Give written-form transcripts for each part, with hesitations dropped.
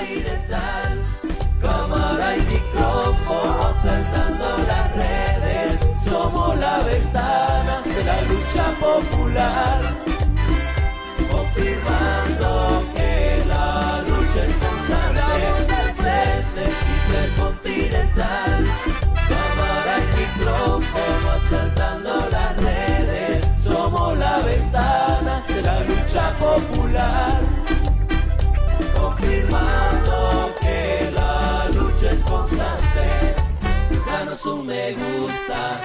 Intercontinental. Cámara y micrófono saltando las redes. Somos la ventana de la lucha popular. Confirmando que la lucha es constante. Presente Intercontinental. Cámara y micrófono asaltando las redes. Somos la ventana de la lucha popular. Confirmando que la lucha es constante. Danos un me gusta,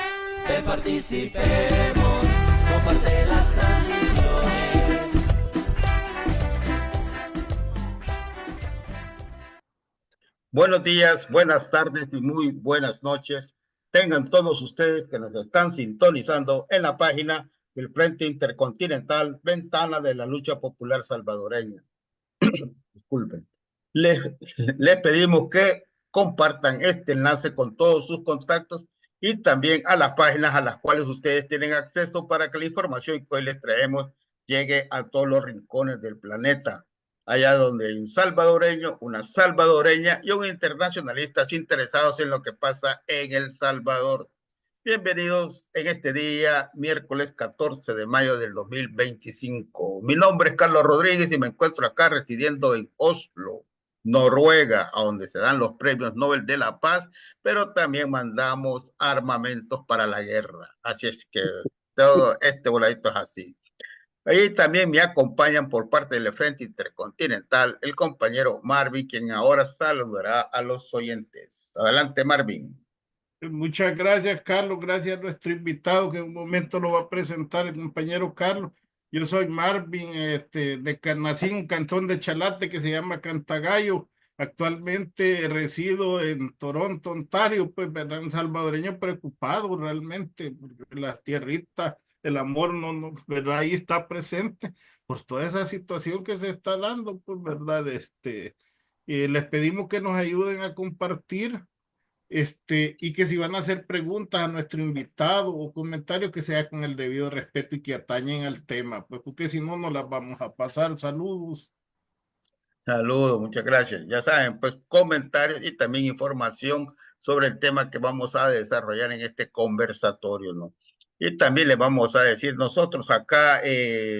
que participemos, comparte las transmisiones. Buenos días, buenas tardes y muy buenas noches. Tengan todos ustedes que nos están sintonizando en la página del Frente Intercontinental, Ventana de la Lucha Popular Salvadoreña. Disculpen. Les pedimos que compartan este enlace con todos sus contactos y también a las páginas a las cuales ustedes tienen acceso para que la información que hoy les traemos llegue a todos los rincones del planeta. Allá donde hay un salvadoreño, una salvadoreña y un internacionalista interesados en lo que pasa en El Salvador. Bienvenidos en este día, miércoles 14 de mayo del 2025. Mi nombre es Carlos Rodríguez y me encuentro acá residiendo en Oslo, Noruega, a donde se dan los premios Nobel de la Paz, pero también mandamos armamentos para la guerra. Así es que todo este voladito es así. Ahí también me acompañan por parte del Frente Intercontinental el compañero Marvin, quien ahora saludará a los oyentes. Adelante, Marvin. Muchas gracias, Carlos. Gracias a nuestro invitado, que en un momento lo va a presentar el compañero Carlos. Yo soy Marvin, nací en un cantón de Chalate que se llama Cantagallo. Actualmente resido en Toronto, Ontario, pues, ¿verdad? Un salvadoreño preocupado realmente, porque las tierritas, el amor ¿verdad? Ahí está presente por toda esa situación que se está dando, pues, ¿verdad? Les pedimos que nos ayuden a compartir y que si van a hacer preguntas a nuestro invitado o comentarios, que sea con el debido respeto y que atañen al tema, pues porque si no, no las vamos a pasar. Saludos. Saludos, muchas gracias. Ya saben, pues comentarios y también información sobre el tema que vamos a desarrollar en este conversatorio, ¿no? Y también les vamos a decir, nosotros acá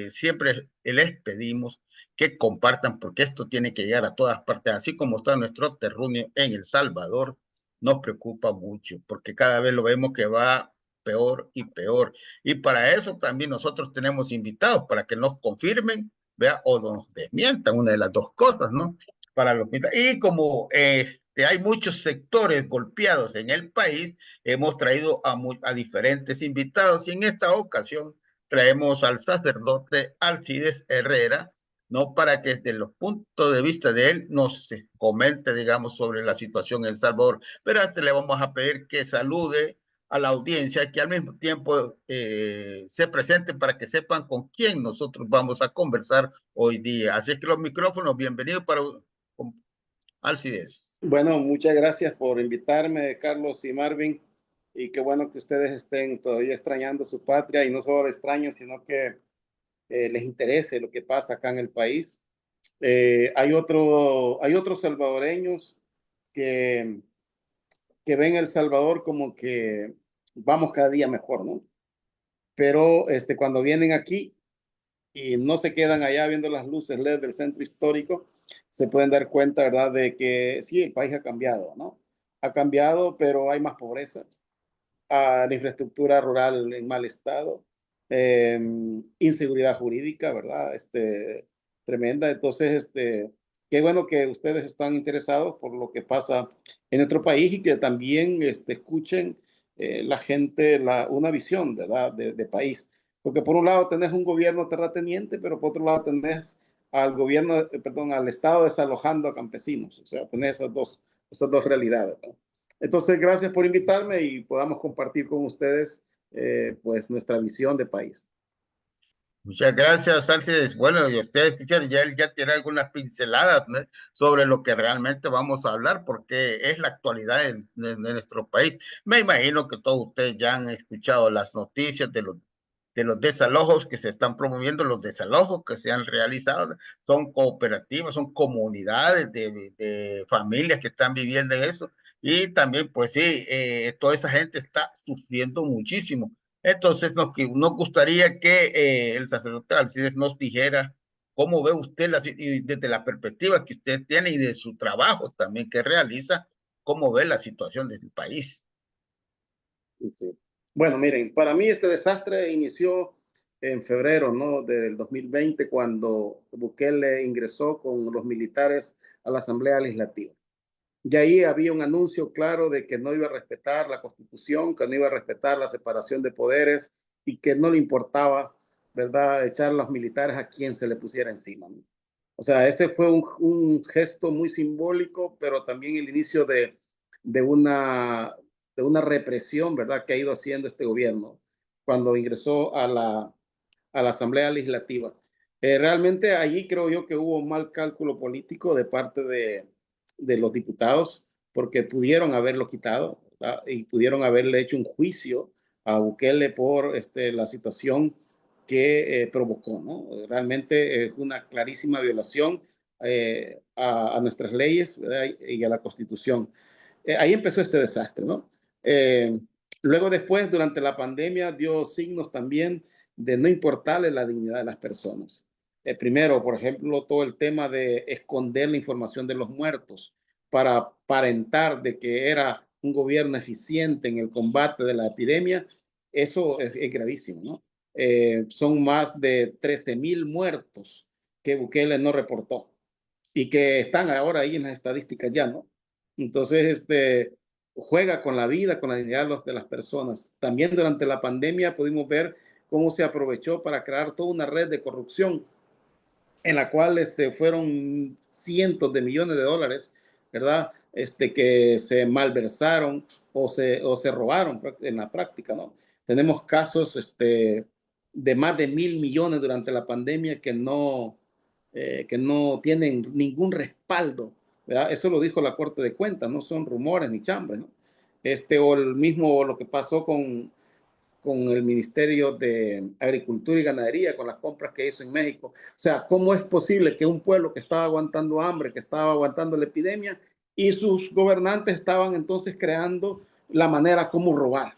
siempre les pedimos que compartan, porque esto tiene que llegar a todas partes, así como está nuestro terruño en El Salvador, nos preocupa mucho, porque cada vez lo vemos que va peor y peor. Y para eso también nosotros tenemos invitados, para que nos confirmen, vea, o nos desmientan, una de las dos cosas, ¿no? Para los y como hay muchos sectores golpeados en el país, hemos traído a diferentes invitados y en esta ocasión traemos al sacerdote Alcides Herrera, ¿no? Para que desde los puntos de vista de él nos comente, digamos, sobre la situación en El Salvador. Pero antes le vamos a pedir que salude a la audiencia, que al mismo tiempo se presente para que sepan con quién nosotros vamos a conversar hoy día. Así es que los micrófonos, bienvenidos para Alcides. Bueno, muchas gracias por invitarme, Carlos y Marvin, y qué bueno que ustedes estén todavía extrañando su patria, y no solo la extrañan, sino que les interese lo que pasa acá en el país. Hay otros salvadoreños que ven El Salvador como que vamos cada día mejor, ¿no? Pero cuando vienen aquí y no se quedan allá viendo las luces LED del centro histórico, se pueden dar cuenta, ¿verdad?, de que sí, el país ha cambiado, ¿no? Ha cambiado, pero hay más pobreza, la infraestructura rural en mal estado, inseguridad jurídica, ¿verdad? Tremenda. Entonces, qué bueno que ustedes están interesados por lo que pasa en nuestro país y que también escuchen la gente una visión, ¿verdad?, de país. Porque por un lado tenés un gobierno terrateniente, pero por otro lado tenés al Estado desalojando a campesinos. O sea, tenés esas dos realidades, ¿no? Entonces, gracias por invitarme y podamos compartir con ustedes pues nuestra visión de país. Muchas gracias, Alcides. Bueno, y ustedes ya tiene algunas pinceladas, ¿no?, sobre lo que realmente vamos a hablar, porque es la actualidad de nuestro país. Me imagino que todos ustedes ya han escuchado las noticias de los de los desalojos que se están promoviendo, los desalojos que se han realizado, son cooperativas, son comunidades de familias que están viviendo en eso, y también, pues sí, toda esa gente está sufriendo muchísimo. Entonces, nos gustaría que el sacerdote Alcides nos dijera cómo ve usted y desde las perspectivas que usted tiene y de su trabajo también que realiza, cómo ve la situación de este país. Sí. Bueno, miren, para mí este desastre inició en febrero, ¿no?, del 2020, cuando Bukele ingresó con los militares a la Asamblea Legislativa. Y ahí había un anuncio claro de que no iba a respetar la Constitución, que no iba a respetar la separación de poderes y que no le importaba, ¿verdad?, echar a los militares a quien se le pusiera encima, ¿no? O sea, ese fue un gesto muy simbólico, pero también el inicio de una, de una represión, ¿verdad?, que ha ido haciendo este gobierno cuando ingresó a la Asamblea Legislativa. Realmente allí creo yo que hubo un mal cálculo político de parte de los diputados, porque pudieron haberlo quitado, ¿verdad?, y pudieron haberle hecho un juicio a Bukele por la situación que provocó, ¿no? Realmente es una clarísima violación a nuestras leyes, ¿verdad?, y a la Constitución. Ahí empezó este desastre, ¿no? Luego después, durante la pandemia, dio signos también de no importarle la dignidad de las personas. Primero, por ejemplo, todo el tema de esconder la información de los muertos para aparentar de que era un gobierno eficiente en el combate de la epidemia, eso es gravísimo, ¿no? Son más de 13,000 muertos que Bukele no reportó y que están ahora ahí en las estadísticas ya, ¿no? Entonces, juega con la vida, con la dignidad de las personas. También durante la pandemia pudimos ver cómo se aprovechó para crear toda una red de corrupción en la cual fueron cientos de millones de dólares, ¿verdad?, que se malversaron o se robaron en la práctica, ¿no? Tenemos casos de más de 1,000 millones durante la pandemia que no tienen ningún respaldo, ¿verdad? Eso lo dijo la Corte de Cuentas, no son rumores ni chambres, ¿no? O el mismo lo que pasó con el Ministerio de Agricultura y Ganadería, con las compras que hizo en México. O sea, ¿cómo es posible que un pueblo que estaba aguantando hambre, que estaba aguantando la epidemia, y sus gobernantes estaban entonces creando la manera como robar?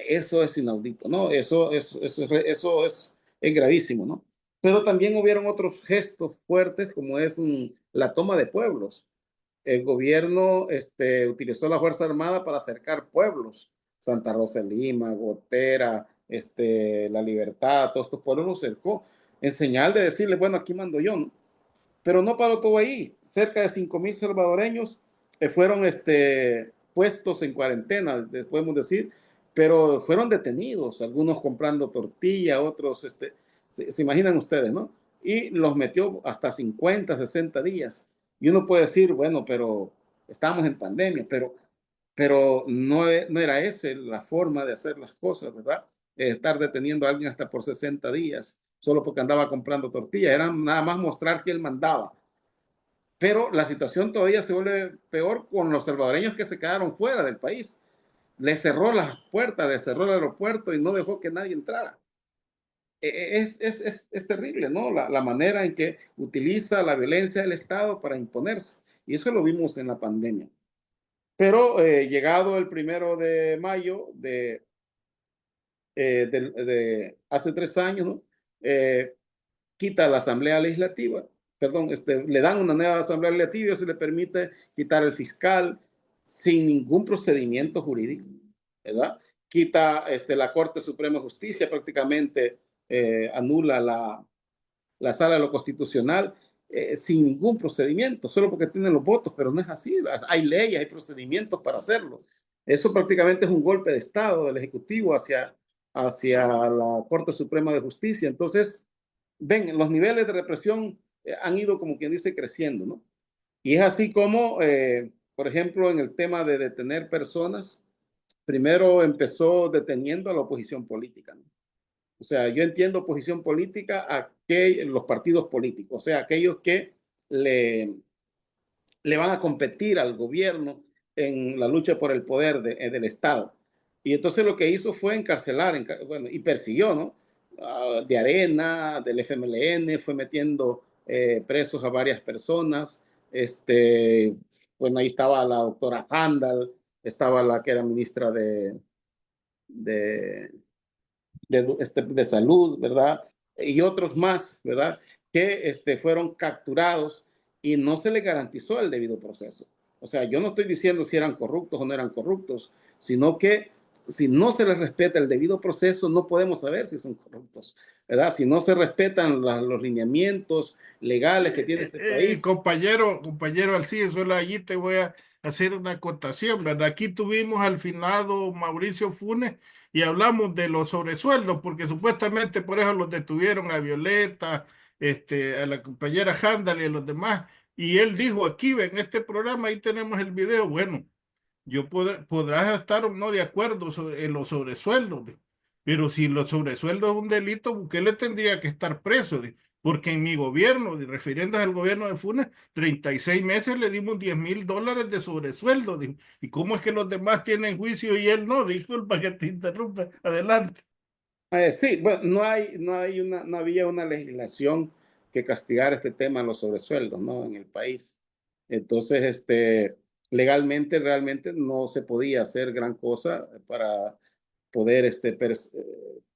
Eso es inaudito, ¿no? Eso es gravísimo, ¿no? Pero también hubieron otros gestos fuertes, como es la toma de pueblos. El gobierno utilizó la Fuerza Armada para acercar pueblos. Santa Rosa de Lima, Gotera, La Libertad, todos estos pueblos los cercó en señal de decirle, bueno, aquí mando yo, ¿no? Pero no paró todo ahí. Cerca de 5,000 salvadoreños fueron puestos en cuarentena, podemos decir, pero fueron detenidos, algunos comprando tortilla, otros, se imaginan ustedes, ¿no? Y los metió hasta 50, 60 días. Y uno puede decir, bueno, pero estamos en pandemia, pero no era esa la forma de hacer las cosas, ¿verdad? Estar deteniendo a alguien hasta por 60 días, solo porque andaba comprando tortilla, era nada más mostrar que él mandaba. Pero la situación todavía se vuelve peor con los salvadoreños que se quedaron fuera del país. Le cerró las puertas, le cerró el aeropuerto y no dejó que nadie entrara. Es terrible, ¿no? La manera en que utiliza la violencia del Estado para imponerse. Y eso lo vimos en la pandemia. Pero llegado el 1 de mayo de hace 3 años, ¿no?, quita la Asamblea Legislativa, perdón, le dan una nueva Asamblea Legislativa y se le permite quitar el fiscal sin ningún procedimiento jurídico, ¿verdad? Quita la Corte Suprema de Justicia, prácticamente anula la Sala de lo Constitucional sin ningún procedimiento, solo porque tienen los votos, pero no es así. Hay leyes, hay procedimientos para hacerlo. Eso prácticamente es un golpe de Estado del Ejecutivo hacia la Corte Suprema de Justicia. Entonces, ven, los niveles de represión han ido, como quien dice, creciendo, ¿no? Y es así como, por ejemplo, en el tema de detener personas, primero empezó deteniendo a la oposición política, ¿no? O sea, yo entiendo oposición política a los partidos políticos, o sea, aquellos que le van a competir al gobierno en la lucha por el poder del Estado. Y entonces lo que hizo fue encarcelar, bueno, y persiguió, ¿no?, de Arena, del FMLN, fue metiendo presos a varias personas. Bueno, ahí estaba la doctora Handal, estaba la que era ministra de, de salud, ¿verdad? Y otros más, ¿verdad? Que fueron capturados y no se les garantizó el debido proceso. O sea, yo no estoy diciendo si eran corruptos o no eran corruptos, sino que si no se les respeta el debido proceso, no podemos saber si son corruptos, ¿verdad? Si no se respetan los lineamientos legales que tiene este país. Compañero Alcides, solo allí te voy a hacer una acotación, ¿verdad? Aquí tuvimos al finado Mauricio Funes y hablamos de los sobresueldos, porque supuestamente por eso los detuvieron a Violeta, a la compañera Handal y a los demás. Y él dijo aquí, en este programa, ahí tenemos el video, bueno, podrás estar o no de acuerdo en los sobresueldos, pero si los sobresueldos es un delito, Bukele tendría que estar preso, porque en mi gobierno, refiriéndose al gobierno de Funes, 36 meses le dimos $10,000 de sobresueldo. ¿Y cómo es que los demás tienen juicio y él no? Disculpa que te interrumpa. Adelante. Sí, bueno, no había una legislación que castigara este tema de los sobresueldos, ¿no? En el país. Entonces, legalmente realmente no se podía hacer gran cosa para poder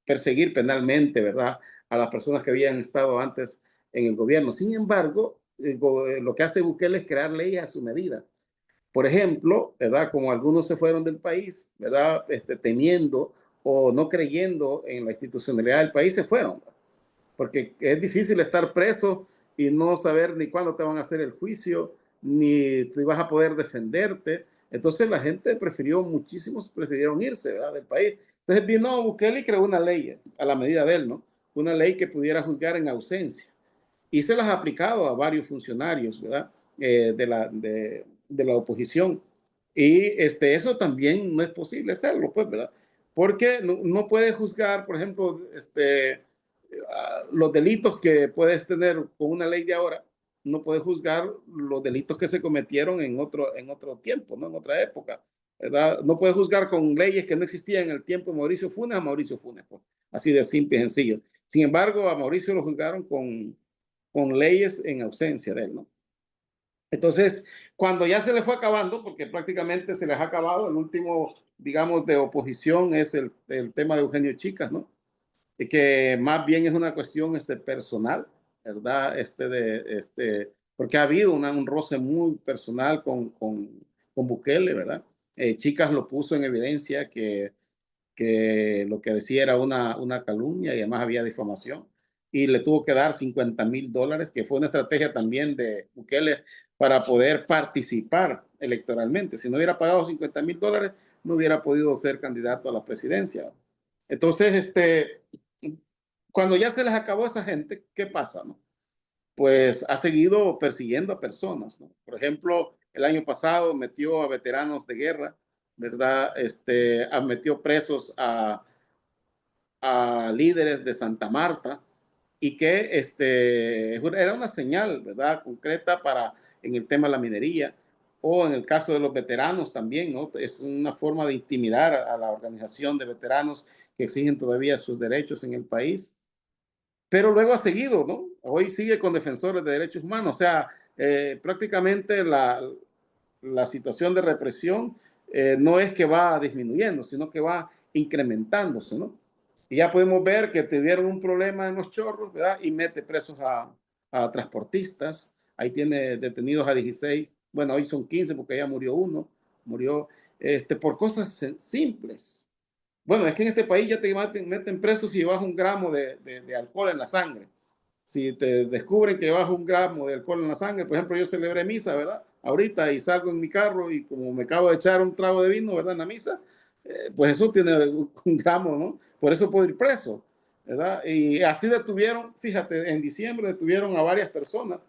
perseguir penalmente, ¿verdad? A las personas que habían estado antes en el gobierno. Sin embargo, lo que hace Bukele es crear leyes a su medida. Por ejemplo, ¿verdad? Como algunos se fueron del país, ¿verdad? Temiendo o no creyendo en la institucionalidad del país, se fueron, porque es difícil estar preso y no saber ni cuándo te van a hacer el juicio, ni si vas a poder defenderte. Entonces la gente muchísimos prefirieron irse, ¿verdad? Del país. Entonces vino Bukele y creó una ley a la medida de él, ¿no? Una ley que pudiera juzgar en ausencia. Y se las ha aplicado a varios funcionarios, ¿verdad? De la oposición. Y eso también no es posible hacerlo, pues, ¿verdad? Porque no puede juzgar, por ejemplo, los delitos que puedes tener con una ley de ahora, no puedes juzgar los delitos que se cometieron en otro tiempo, ¿no? En otra época, ¿verdad? No puedes juzgar con leyes que no existían en el tiempo de Mauricio Funes a Mauricio Funes, pues. Así de simple y sencillo. Sin embargo, a Mauricio lo juzgaron con leyes en ausencia de él, ¿no? Entonces, cuando ya se le fue acabando, porque prácticamente se les ha acabado, el último, digamos, de oposición es el tema de Eugenio Chicas, ¿no? Que más bien es una cuestión personal, ¿verdad? Porque ha habido un roce muy personal con Bukele, ¿verdad? Chicas lo puso en evidencia que lo que decía era una calumnia y además había difamación. Y le tuvo que dar $50,000, que fue una estrategia también de Bukele para poder participar electoralmente. Si no hubiera pagado $50,000, no hubiera podido ser candidato a la presidencia. Entonces, cuando ya se les acabó a esa gente, ¿qué pasa, no? Pues ha seguido persiguiendo a personas, ¿no? Por ejemplo, el año pasado metió a veteranos de guerra, ¿verdad? Metió presos a líderes de Santa Marta y que era una señal, ¿verdad? Concreta en el tema de la minería o en el caso de los veteranos también, ¿no? Es una forma de intimidar a la organización de veteranos que exigen todavía sus derechos en el país. Pero luego ha seguido, ¿no? Hoy sigue con defensores de derechos humanos. O sea, prácticamente la situación de represión no es que va disminuyendo, sino que va incrementándose, ¿no? Y ya podemos ver que tuvieron un problema en Los Chorros, ¿verdad? Y mete presos a transportistas. Ahí tiene detenidos a 16. Bueno, hoy son 15 porque ya murió uno. Murió por cosas simples. Bueno, es que en este país ya te meten presos si llevas 1 gramo de alcohol en la sangre. Si te descubren que llevas 1 gramo de alcohol en la sangre, por ejemplo, yo celebré misa, ¿verdad? Ahorita y salgo en mi carro y como me acabo de echar un trago de vino, ¿verdad? En la misa, pues eso tiene 1 gramo, ¿no? Por eso puedo ir preso, ¿verdad? Y así detuvieron, fíjate, en diciembre detuvieron a varias personas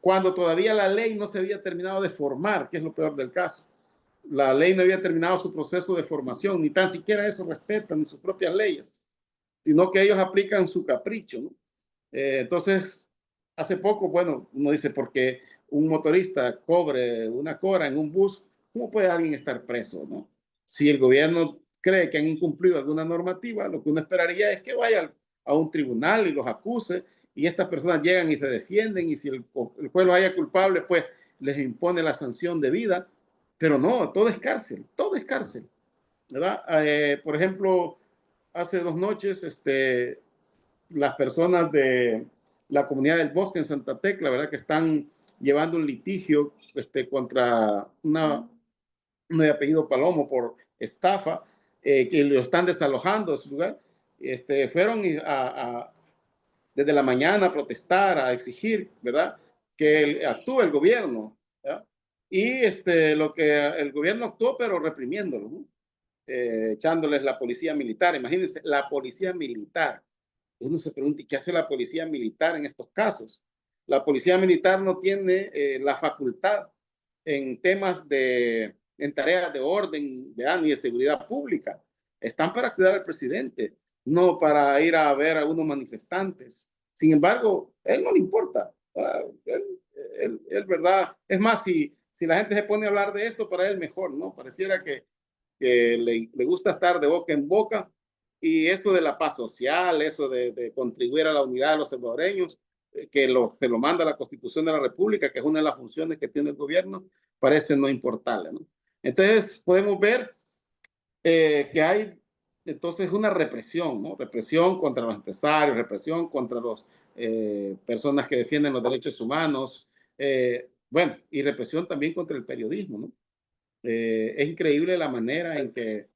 cuando todavía la ley no se había terminado de formar, que es lo peor del caso. La ley no había terminado su proceso de formación, ni tan siquiera eso respetan, ni sus propias leyes, sino que ellos aplican su capricho, ¿no? Entonces, hace poco, bueno, uno dice, porque un motorista cobre una cora en un bus, ¿cómo puede alguien estar preso, no? Si el gobierno cree que han incumplido alguna normativa, lo que uno esperaría es que vaya a un tribunal y los acuse, y estas personas llegan y se defienden, y si el juez los haya culpable, pues les impone la sanción debida, pero no, todo es cárcel, ¿verdad? Por ejemplo, hace 2 noches, las personas de la comunidad del Bosque en Santa Tecla, ¿verdad? Que están llevando un litigio contra una de apellido Palomo por estafa, que lo están desalojando de su lugar. Fueron desde la mañana a protestar, a exigir, ¿verdad? Que actúe el gobierno, ¿verdad? Y lo que el gobierno actuó, pero reprimiéndolo, ¿no? Echándoles la policía militar. Imagínense, la policía militar. Uno se pregunta, ¿y qué hace la policía militar en estos casos? La policía militar no tiene la facultad en temas en tareas de orden, ni de seguridad pública. Están para cuidar al presidente, no para ir a ver a unos manifestantes. Sin embargo, a él no le importa. ¿Verdad? Es más, si la gente se pone a hablar de esto, para él mejor, ¿no? Pareciera que le gusta estar de boca en boca, y eso de la paz social, eso de contribuir a la unidad de los salvadoreños, se lo manda la Constitución de la República, que es una de las funciones que tiene el gobierno, parece no importarle, ¿no? Entonces podemos ver que hay entonces una represión, ¿no? Represión contra los empresarios, represión contra las personas que defienden los derechos humanos, bueno, y represión también contra el periodismo, ¿no? Es increíble la manera en que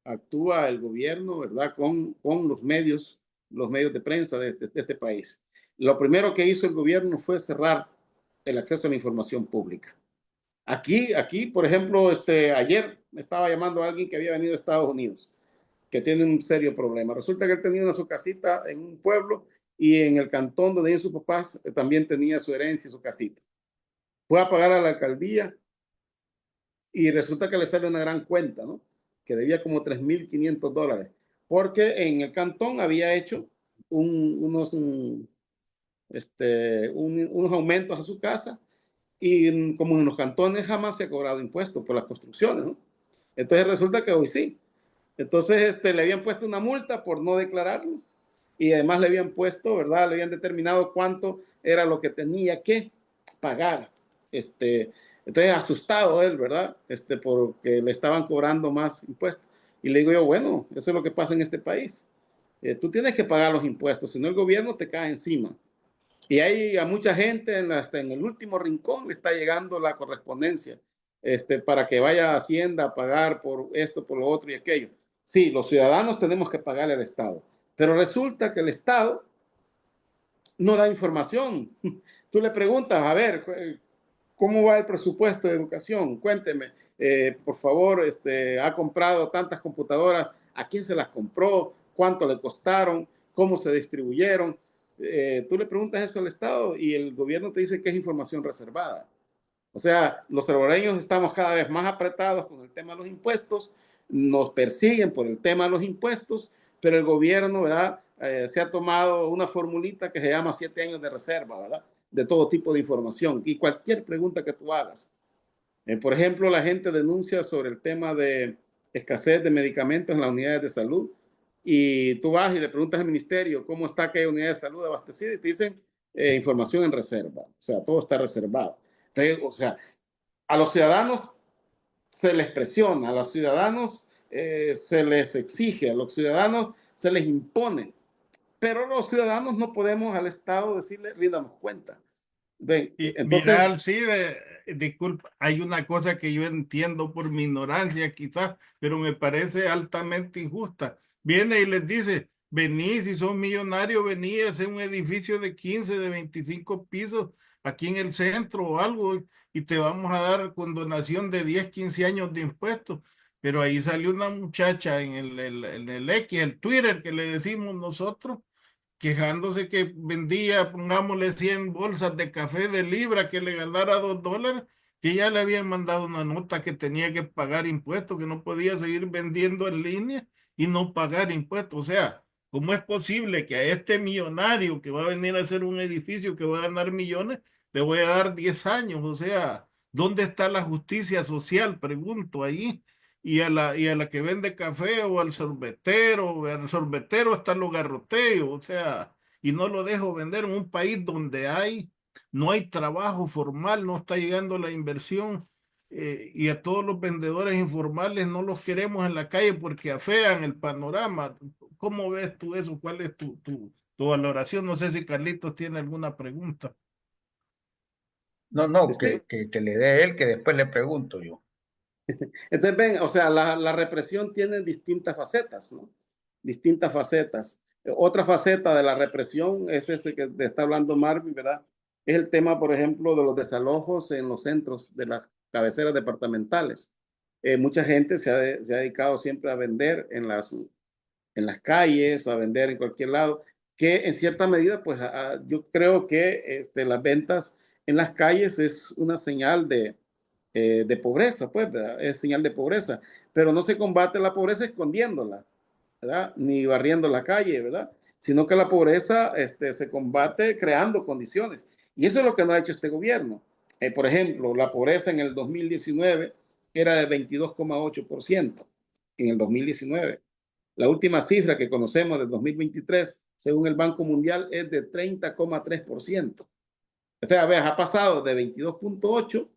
actúa el gobierno, ¿verdad? Con los medios de prensa de este país. Lo primero que hizo el gobierno fue cerrar el acceso a la información pública. Aquí, por ejemplo, ayer me estaba llamando a alguien que había venido a Estados Unidos, que tiene un serio problema. Resulta que él tenía su casita en un pueblo, y en el cantón donde viven sus papás también tenía su herencia y su casita. Fue a pagar a la alcaldía y resulta que le sale una gran cuenta, ¿no? Que debía como $3,500, porque en el cantón había hecho unos aumentos a su casa, y como en los cantones jamás se ha cobrado impuestos por las construcciones, ¿no? Entonces resulta que hoy sí. Entonces le habían puesto una multa por no declararlo, y además le habían puesto, ¿verdad? Le habían determinado cuánto era lo que tenía que pagar. Entonces asustado él, ¿verdad? Porque le estaban cobrando más impuestos. Y le digo yo, bueno, eso es lo que pasa en este país. Tú tienes que pagar los impuestos, si no el gobierno te cae encima. Y hay a mucha gente hasta en el último rincón le está llegando la correspondencia, para que vaya a Hacienda a pagar por esto, por lo otro y aquello. Sí, los ciudadanos tenemos que pagarle al Estado, pero resulta que el Estado no da información. Tú le preguntas, a ver, ¿cómo va el presupuesto de educación? Cuénteme, por favor, ha comprado tantas computadoras, ¿a quién se las compró? ¿Cuánto le costaron? ¿Cómo se distribuyeron? Tú le preguntas eso al Estado y el gobierno te dice que es información reservada. O sea, los salvadoreños estamos cada vez más apretados con el tema de los impuestos, nos persiguen por el tema de los impuestos, pero el gobierno, ¿verdad? Se ha tomado una formulita que se llama 7 años de reserva, ¿verdad? De todo tipo de información y cualquier pregunta que tú hagas. Por ejemplo, la gente denuncia sobre el tema de escasez de medicamentos en las unidades de salud, y tú vas y le preguntas al ministerio cómo está aquella unidad de salud abastecida y te dicen información en reserva, o sea, todo está reservado. Entonces, o sea, a los ciudadanos se les presiona, a los ciudadanos se les exige, a los ciudadanos se les impone, pero los ciudadanos no podemos al Estado decirle, ríndamos cuenta. Ven, Y entonces, mira, Alcide, disculpa, hay una cosa que yo entiendo por mi ignorancia quizás, pero me parece altamente injusta. Viene y les dice, vení, si sos millonario, vení a hacer un edificio de 15, de 25 pisos aquí en el centro o algo, y te vamos a dar condonación de 10, 15 años de impuestos. Pero ahí salió una muchacha en el X, el Twitter que le decimos nosotros, quejándose que vendía, pongámosle 100 bolsas de café de libra, que le ganara $2, que ya le habían mandado una nota que tenía que pagar impuestos, que no podía seguir vendiendo en línea y no pagar impuestos. O sea, ¿cómo es posible que a este millonario que va a venir a hacer un edificio que va a ganar millones, le voy a dar 10 años? O sea, ¿dónde está la justicia social? Pregunto ahí. y a la que vende café o al sorbetero hasta lo garroteo, o sea, y no lo dejo vender en un país donde no hay trabajo formal, no está llegando la inversión, y a todos los vendedores informales no los queremos en la calle porque afean el panorama. ¿Cómo ves tú eso? ¿Cuál es tu valoración? No sé si Carlitos tiene alguna pregunta. No, no, Sí. que le dé él, que después le pregunto yo. Entonces, ven, o sea, la represión tiene distintas facetas, ¿no? Distintas facetas. Otra faceta de la represión es este que te está hablando Marvin, ¿verdad? Es el tema, por ejemplo, de los desalojos en los centros de las cabeceras departamentales. Mucha gente se ha dedicado siempre a vender en las calles, a vender en cualquier lado, que en cierta medida, pues yo creo que las ventas en las calles es una señal de pobreza, pues, ¿verdad? Es señal de pobreza, pero no se combate la pobreza escondiéndola, ¿verdad? Ni barriendo la calle, ¿verdad? Sino que la pobreza se combate creando condiciones. Y eso es lo que no ha hecho este gobierno. Por ejemplo, la pobreza en el 2019 era de 22,8% en el 2019. La última cifra que conocemos del 2023, según el Banco Mundial, es de 30,3%. O sea, ves, ha pasado de 22,8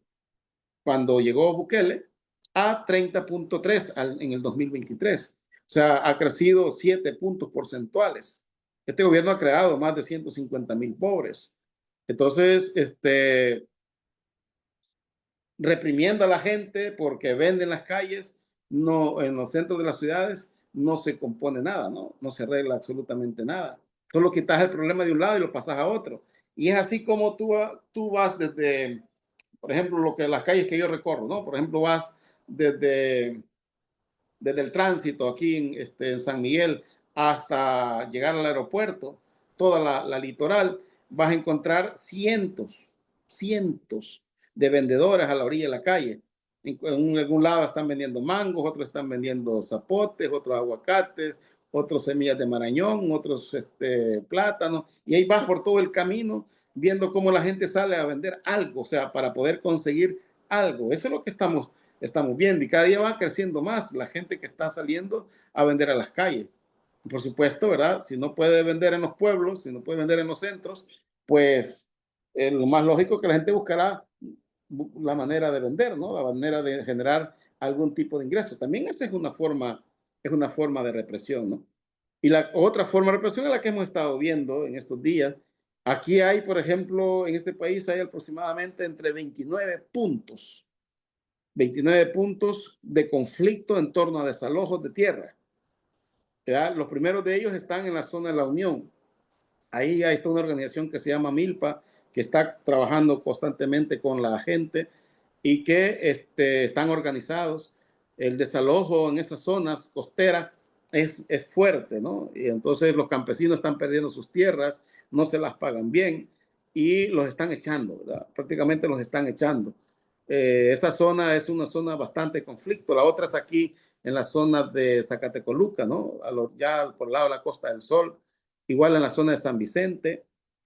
cuando llegó Bukele a 30,3 en el 2023. O sea, ha crecido 7 puntos porcentuales. Este gobierno ha creado más de 150,000 pobres. Entonces, reprimiendo a la gente porque venden las calles, no, en los centros de las ciudades no se compone nada, no se arregla absolutamente nada. Solo quitas el problema de un lado y lo pasas a otro. Y es así como tú vas desde, por ejemplo, las calles que yo recorro, ¿no? Por ejemplo, vas desde, desde el tránsito aquí en San Miguel hasta llegar al aeropuerto, toda la litoral, vas a encontrar cientos de vendedores a la orilla de la calle. En algún lado están vendiendo mangos, otros están vendiendo zapotes, otros aguacates, otros semillas de marañón, otros plátanos, y ahí vas por todo el camino viendo cómo la gente sale a vender algo, o sea, para poder conseguir algo. Eso es lo que estamos viendo, y cada día va creciendo más la gente que está saliendo a vender a las calles. Por supuesto, ¿verdad? Si no puede vender en los pueblos, si no puede vender en los centros, pues lo más lógico es que la gente buscará la manera de vender, ¿no? La manera de generar algún tipo de ingreso. También esa es una forma de represión, ¿no? Y la otra forma de represión es la que hemos estado viendo en estos días. Aquí hay, por ejemplo, en este país hay aproximadamente entre 29 puntos de conflicto en torno a desalojos de tierra. ¿Ya? Los primeros de ellos están en la zona de la Unión. Ahí está una organización que se llama Milpa, que está trabajando constantemente con la gente y que están organizados. El desalojo en esas zonas costeras es fuerte, ¿no? Y entonces los campesinos están perdiendo sus tierras, no se las pagan bien y los están echando, ¿verdad? Prácticamente los están echando. Esta zona es una zona bastante conflicto. La otra es aquí en la zona de Zacatecoluca, ¿no? Ya por el lado de la Costa del Sol, igual en la zona de San Vicente.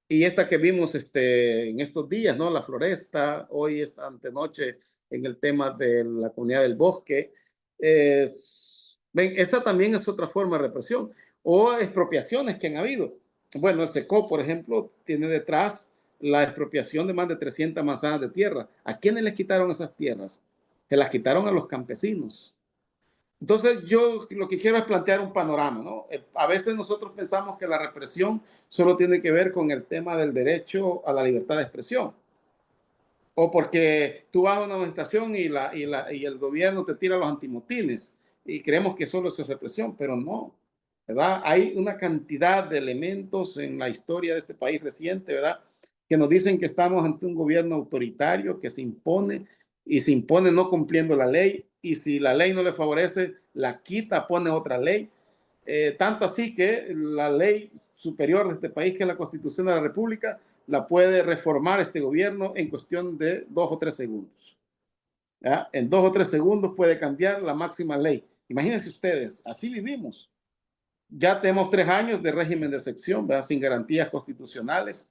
Y esta que vimos en estos días, ¿no? La Floresta, hoy, esta antenoche, en el tema de la comunidad del bosque. Ven, esta también es otra forma de represión. O expropiaciones que han habido. Bueno, el SECO, por ejemplo, tiene detrás la expropiación de más de 300 manzanas de tierra. ¿A quiénes les quitaron esas tierras? Se las quitaron a los campesinos. Entonces yo lo que quiero es plantear un panorama, ¿no? A veces nosotros pensamos que la represión solo tiene que ver con el tema del derecho a la libertad de expresión. O porque tú vas a una manifestación y el gobierno te tira los antimotines y creemos que solo eso es represión, pero no, ¿verdad? Hay una cantidad de elementos en la historia de este país reciente, ¿verdad? Que nos dicen que estamos ante un gobierno autoritario que se impone y se impone no cumpliendo la ley, y si la ley no le favorece, la quita, pone otra ley. Tanto así que la ley superior de este país, que es la Constitución de la República, la puede reformar este gobierno en cuestión de 2 o 3 segundos. ¿Ya? En 2 o 3 segundos puede cambiar la máxima ley. Imagínense ustedes, así vivimos. Ya tenemos 3 años de régimen de excepción, ¿verdad? Sin garantías constitucionales.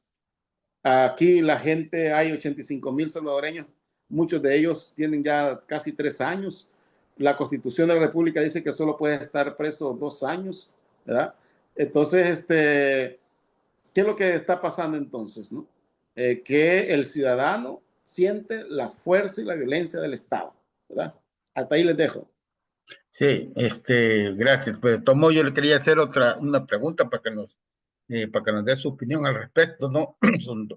Aquí la gente, hay 85,000 salvadoreños, muchos de ellos tienen ya casi 3 años la Constitución de la República dice que solo puede estar preso 2 años, ¿verdad? Entonces, ¿qué es lo que está pasando entonces, no? Que el ciudadano siente la fuerza y la violencia del Estado, ¿verdad? Hasta ahí les dejo. Sí, gracias. Pues Tomo, yo le quería hacer una pregunta para que nos dé su opinión al respecto, ¿no?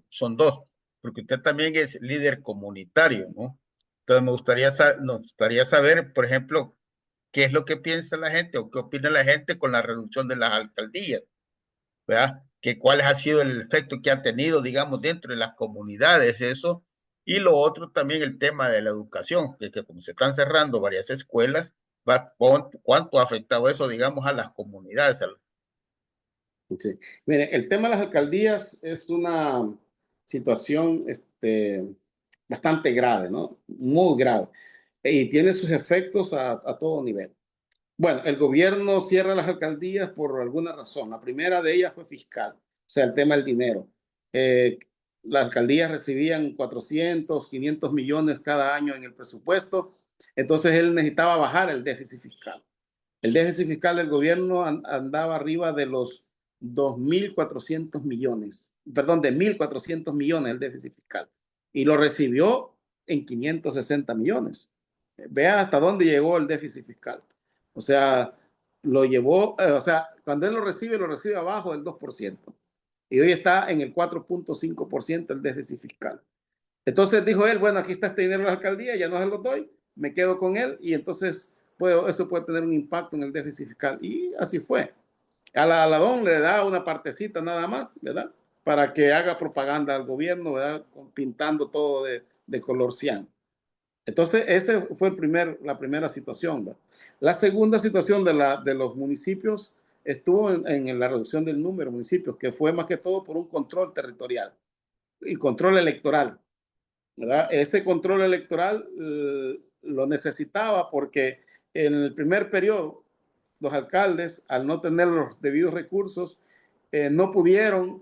Son dos, porque usted también es líder comunitario, ¿no? Entonces nos gustaría saber, por ejemplo, qué es lo que piensa la gente o qué opina la gente con la reducción de las alcaldías, ¿verdad? Que cuál ha sido el efecto que han tenido, digamos, dentro de las comunidades, eso. Y lo otro también el tema de la educación, que como se están cerrando varias escuelas, ¿cuánto ha afectado eso, digamos, a las comunidades? Sí. Mire, el tema de las alcaldías es una situación bastante grave, ¿no? Muy grave. Y tiene sus efectos a todo nivel. Bueno, el gobierno cierra las alcaldías por alguna razón. La primera de ellas fue fiscal, o sea, el tema del dinero. Eh, las alcaldías recibían 400, 500 millones cada año en el presupuesto, entonces él necesitaba bajar el déficit fiscal. El déficit fiscal del gobierno andaba arriba de los 2.400 millones, perdón, de 1.400 millones el déficit fiscal, y lo recibió en 560 millones. Vea hasta dónde llegó el déficit fiscal. O sea, lo llevó, o sea, cuando él lo recibe abajo del 2%. Y hoy está en el 4.5% el déficit fiscal. Entonces dijo él, bueno, aquí está este dinero de la alcaldía, ya no se lo doy, me quedo con él y entonces esto puede tener un impacto en el déficit fiscal. Y así fue. A la Aladón le da una partecita nada más, ¿verdad? Para que haga propaganda al gobierno, ¿verdad? Pintando todo de color cian. Entonces, esta fue la primera situación, ¿verdad? La segunda situación de los municipios estuvo en la reducción del número de municipios, que fue más que todo por un control territorial y control electoral, ¿verdad? Ese control electoral lo necesitaba porque en el primer periodo los alcaldes, al no tener los debidos recursos, no pudieron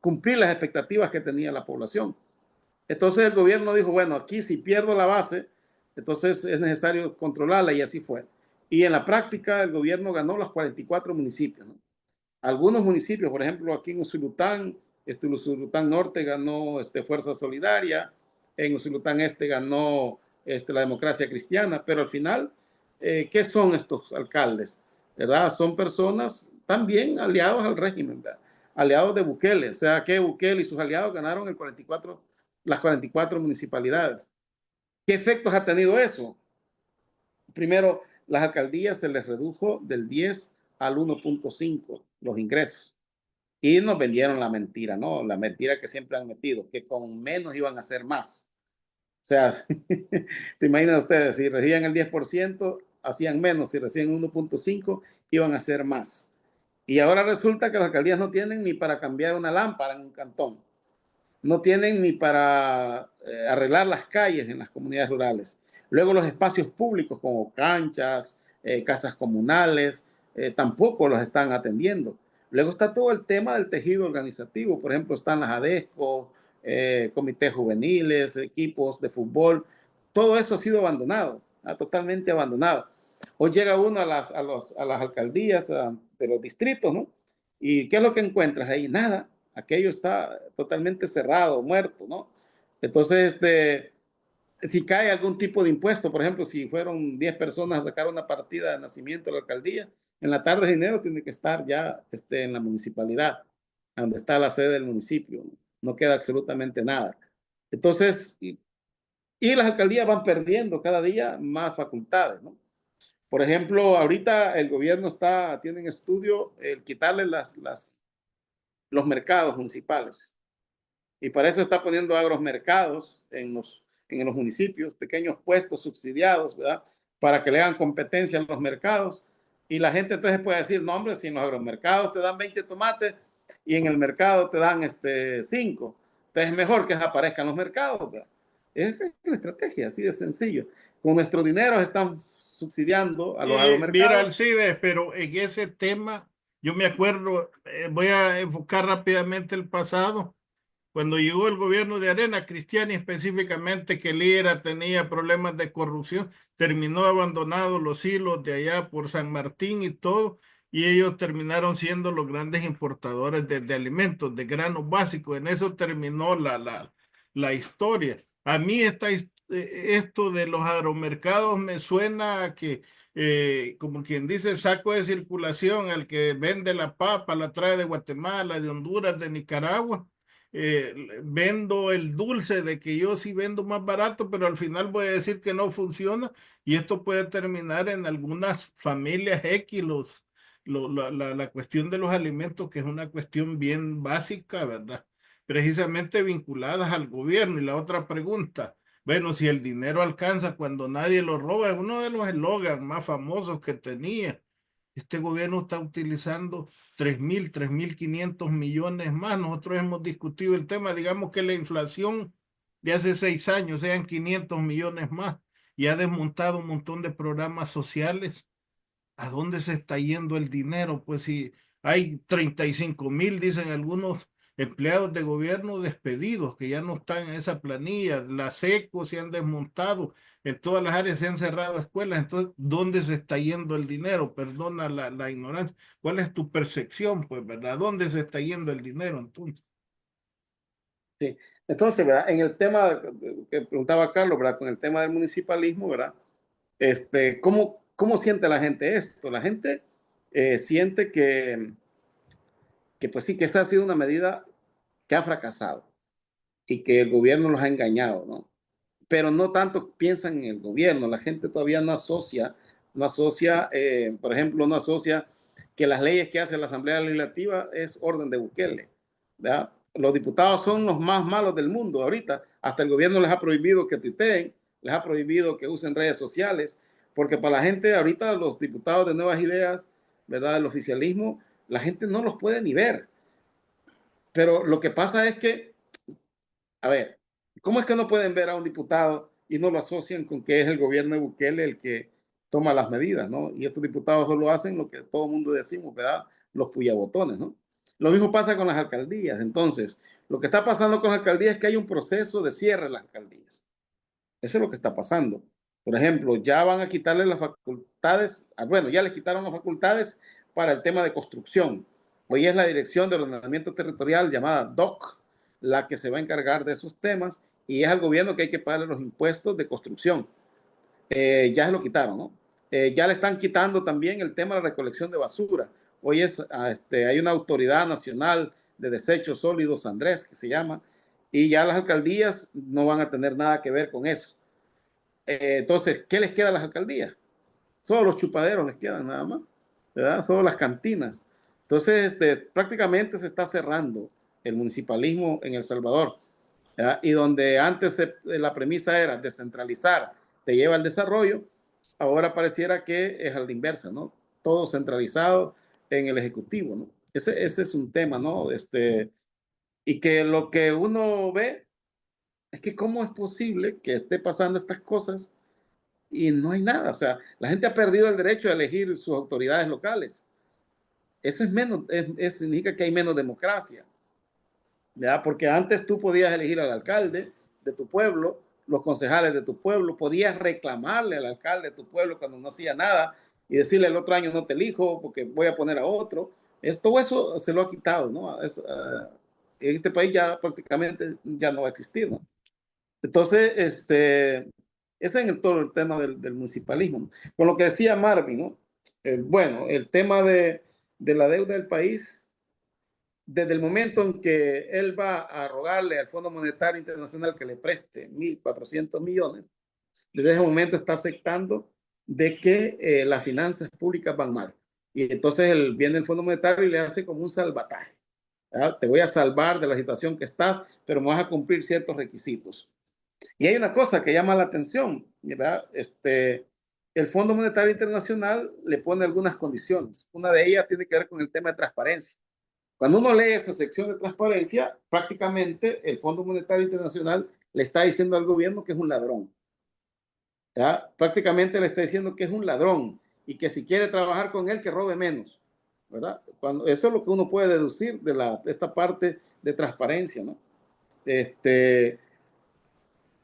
cumplir las expectativas que tenía la población. Entonces el gobierno dijo, bueno, aquí si pierdo la base, entonces es necesario controlarla y así fue. Y en la práctica el gobierno ganó los 44 municipios, ¿no? Algunos municipios, por ejemplo, aquí en Usulután, Usulután Norte ganó Fuerza Solidaria, en Usulután Este ganó la Democracia Cristiana, pero al final, ¿qué son estos alcaldes? ¿Verdad? Son personas también aliados al régimen, ¿verdad? Aliados de Bukele, o sea que Bukele y sus aliados ganaron las 44 municipalidades. ¿Qué efectos ha tenido eso? Primero, las alcaldías se les redujo del 10 al 1.5 los ingresos. Y nos vendieron la mentira, ¿no? La mentira que siempre han metido, que con menos iban a hacer más. O sea, te imaginas ustedes, si recibían el 10%, hacían menos, si recibían 1.5, iban a hacer más. Y ahora resulta que las alcaldías no tienen ni para cambiar una lámpara en un cantón. No tienen ni para arreglar las calles en las comunidades rurales. Luego los espacios públicos como canchas, casas comunales, tampoco los están atendiendo. Luego está todo el tema del tejido organizativo. Por ejemplo, están las ADESCO, comités juveniles, equipos de fútbol. Todo eso ha sido abandonado, totalmente abandonado. Hoy llega uno a las alcaldías de los distritos, ¿no? ¿Y qué es lo que encuentras ahí? Nada. Aquello está totalmente cerrado, muerto, ¿no? Entonces, si cae algún tipo de impuesto, por ejemplo, si fueron 10 personas a sacar una partida de nacimiento de la alcaldía, en la tarde de dinero tiene que estar ya en la municipalidad, donde está la sede del municipio, ¿no? No queda absolutamente nada. Entonces, y las alcaldías van perdiendo cada día más facultades, ¿no? Por ejemplo, ahorita el gobierno tiene en estudio el quitarle los mercados municipales. Y para eso está poniendo agromercados en los municipios, pequeños puestos subsidiados, ¿verdad? Para que le hagan competencia a los mercados. Y la gente entonces puede decir, no, hombre, si en los agromercados te dan 20 tomates y en el mercado te dan 5. Entonces es mejor que aparezcan los mercados, ¿verdad? Esa es la estrategia, así de sencillo. Con nuestro dinero están subsidiando a los agromercados. Mira, Alcides, pero en ese tema, yo me acuerdo, voy a enfocar rápidamente el pasado. Cuando llegó el gobierno de Arena, Cristiani específicamente, que el IRA tenía problemas de corrupción, terminó abandonado los hilos de allá por San Martín y todo, y ellos terminaron siendo los grandes importadores de alimentos, de granos básicos. En eso terminó la historia. A mí esto de los agromercados me suena a que, como quien dice, saco de circulación, el que vende la papa, la trae de Guatemala, de Honduras, de Nicaragua. Vendo el dulce de que yo sí vendo más barato, pero al final voy a decir que no funciona y esto puede terminar en algunas familias X, la cuestión de los alimentos, que es una cuestión bien básica, ¿verdad? Precisamente vinculadas al gobierno. Y la otra pregunta, bueno, si el dinero alcanza cuando nadie lo roba, es uno de los eslogans más famosos que tenía. Este gobierno está utilizando 3.500 millones más. Nosotros hemos discutido el tema, digamos que la inflación de hace 6 años sean 500 millones más y ha desmontado un montón de programas sociales. ¿A dónde se está yendo el dinero? Pues si hay 35.000, dicen algunos empleados de gobierno despedidos que ya no están en esa planilla, las SECO se han desmontado, en todas las áreas se han cerrado escuelas, entonces, ¿dónde se está yendo el dinero? Perdona la ignorancia. ¿Cuál es tu percepción, pues, verdad? ¿Dónde se está yendo el dinero entonces? Sí. Entonces, ¿verdad? En el tema que preguntaba Carlos, ¿verdad? Con el tema del municipalismo, ¿verdad? ¿Cómo siente la gente esto? La gente siente que, pues sí, que esta ha sido una medida que ha fracasado y que el gobierno los ha engañado, ¿no? Pero no tanto piensan en el gobierno, la gente todavía no asocia, por ejemplo, no asocia que las leyes que hace la Asamblea Legislativa es orden de Bukele, ¿verdad? Los diputados son los más malos del mundo ahorita, hasta el gobierno les ha prohibido que tuiteen, les ha prohibido que usen redes sociales, porque para la gente ahorita los diputados de Nuevas Ideas, ¿verdad? El oficialismo, la gente no los puede ni ver. Pero lo que pasa es que, a ver, ¿cómo es que no pueden ver a un diputado y no lo asocian con que es el gobierno de Bukele el que toma las medidas, ¿no? Y estos diputados solo hacen lo que todo el mundo decimos, ¿verdad? Los puyabotones, ¿no? Lo mismo pasa con las alcaldías. Entonces, lo que está pasando con las alcaldías es que hay un proceso de cierre de las alcaldías. Eso es lo que está pasando. Por ejemplo, ya van a quitarle las facultades, bueno, ya les quitaron las facultades para el tema de construcción. Hoy es la Dirección de Ordenamiento Territorial llamada DOC la que se va a encargar de esos temas y es al gobierno que hay que pagarle los impuestos de construcción. Ya se lo quitaron, ¿no? Ya le están quitando también el tema de la recolección de basura. Hoy hay una autoridad nacional de desechos sólidos, Andrés, que se llama, y ya las alcaldías no van a tener nada que ver con eso. Entonces, ¿qué les queda a las alcaldías? Solo los chupaderos les quedan nada más, ¿verdad? Solo las cantinas. Entonces, prácticamente se está cerrando el municipalismo en El Salvador, ¿verdad? Y donde antes la premisa era descentralizar, te lleva al desarrollo, ahora pareciera que es a la inversa, ¿no? Todo centralizado en el Ejecutivo, ¿no? Ese es un tema, ¿no? Y que lo que uno ve es que cómo es posible que esté pasando estas cosas y no hay nada. O sea, la gente ha perdido el derecho a elegir sus autoridades locales. Eso significa que hay menos democracia, ¿verdad? Porque antes tú podías elegir al alcalde de tu pueblo, los concejales de tu pueblo, podías reclamarle al alcalde de tu pueblo cuando no hacía nada y decirle el otro año no te elijo porque voy a poner a otro. Todo eso se lo ha quitado, ¿no? En este país ya prácticamente ya no va a existir, ¿no? Entonces, ese es todo el tema del municipalismo, ¿no? Con lo que decía Marvin, ¿no? Bueno, el tema de la deuda del país, desde el momento en que él va a rogarle al Fondo Monetario Internacional que le preste 1.400 millones, desde ese momento está aceptando de que las finanzas públicas van mal. Y entonces viene el Fondo Monetario y le hace como un salvataje, ¿verdad? Te voy a salvar de la situación que estás, pero me vas a cumplir ciertos requisitos. Y hay una cosa que llama la atención, ¿verdad? El Fondo Monetario Internacional le pone algunas condiciones. Una de ellas tiene que ver con el tema de transparencia. Cuando uno lee esta sección de transparencia, prácticamente el Fondo Monetario Internacional le está diciendo al gobierno que es un ladrón, ¿verdad? Prácticamente le está diciendo que es un ladrón y que si quiere trabajar con él, que robe menos, ¿verdad? Eso es lo que uno puede deducir de esta parte de transparencia, ¿no? Este,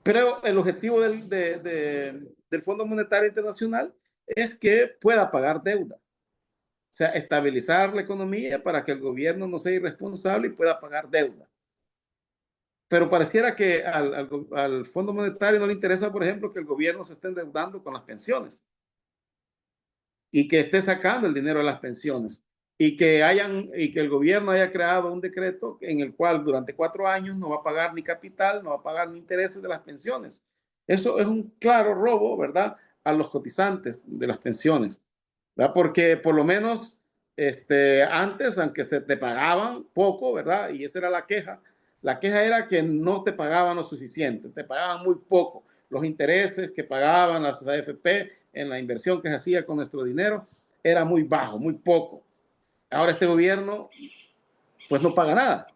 pero el objetivo del Fondo Monetario Internacional es que pueda pagar deuda. O sea, estabilizar la economía para que el gobierno no sea irresponsable y pueda pagar deuda. Pero pareciera que al Fondo Monetario no le interesa, por ejemplo, que el gobierno se esté endeudando con las pensiones y que esté sacando el dinero de las pensiones y que el gobierno haya creado un decreto en el cual durante 4 años no va a pagar ni capital, no va a pagar ni intereses de las pensiones. Eso es un claro robo, ¿verdad?, a los cotizantes de las pensiones, ¿verdad? Porque por lo menos antes, aunque se te pagaban poco, ¿verdad? Y esa era la queja era que no te pagaban lo suficiente, te pagaban muy poco. Los intereses que pagaban las AFP en la inversión que se hacía con nuestro dinero era muy bajo, muy poco. Ahora este gobierno pues no paga nada.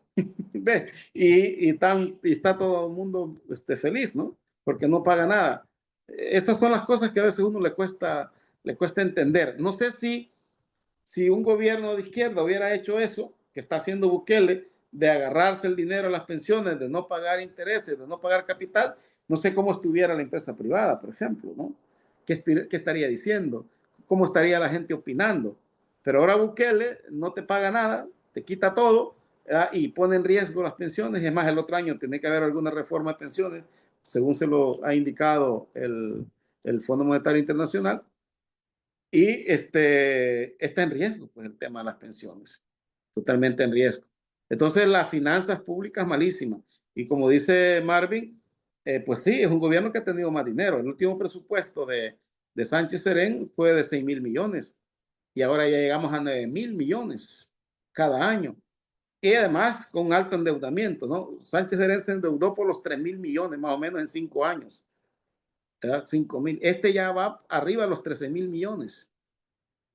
y está todo el mundo feliz, ¿no? Porque no paga nada. Estas son las cosas que a veces a uno le cuesta entender. No sé si un gobierno de izquierda hubiera hecho eso que está haciendo Bukele, de agarrarse el dinero a las pensiones, de no pagar intereses, de no pagar capital, no sé cómo estuviera la empresa privada, por ejemplo, ¿no? ¿Qué estaría diciendo? ¿Cómo estaría la gente opinando? Pero ahora Bukele no te paga nada, te quita todo, ¿verdad? Y pone en riesgo las pensiones. Y además, el otro año tiene que haber alguna reforma de pensiones, según se lo ha indicado el Fondo Monetario Internacional. Y está en riesgo, pues, el tema de las pensiones, totalmente en riesgo. Entonces, las finanzas públicas malísimas. Y como dice Marvin, pues sí, es un gobierno que ha tenido más dinero. El último presupuesto de Sánchez Serén fue de 6.000 millones y ahora ya llegamos a 9.000 millones cada año. Y además con alto endeudamiento, ¿no? Sánchez Serén se endeudó por los 3.000 millones más o menos en 5 años. 5.000. Ya va arriba a los 13.000 millones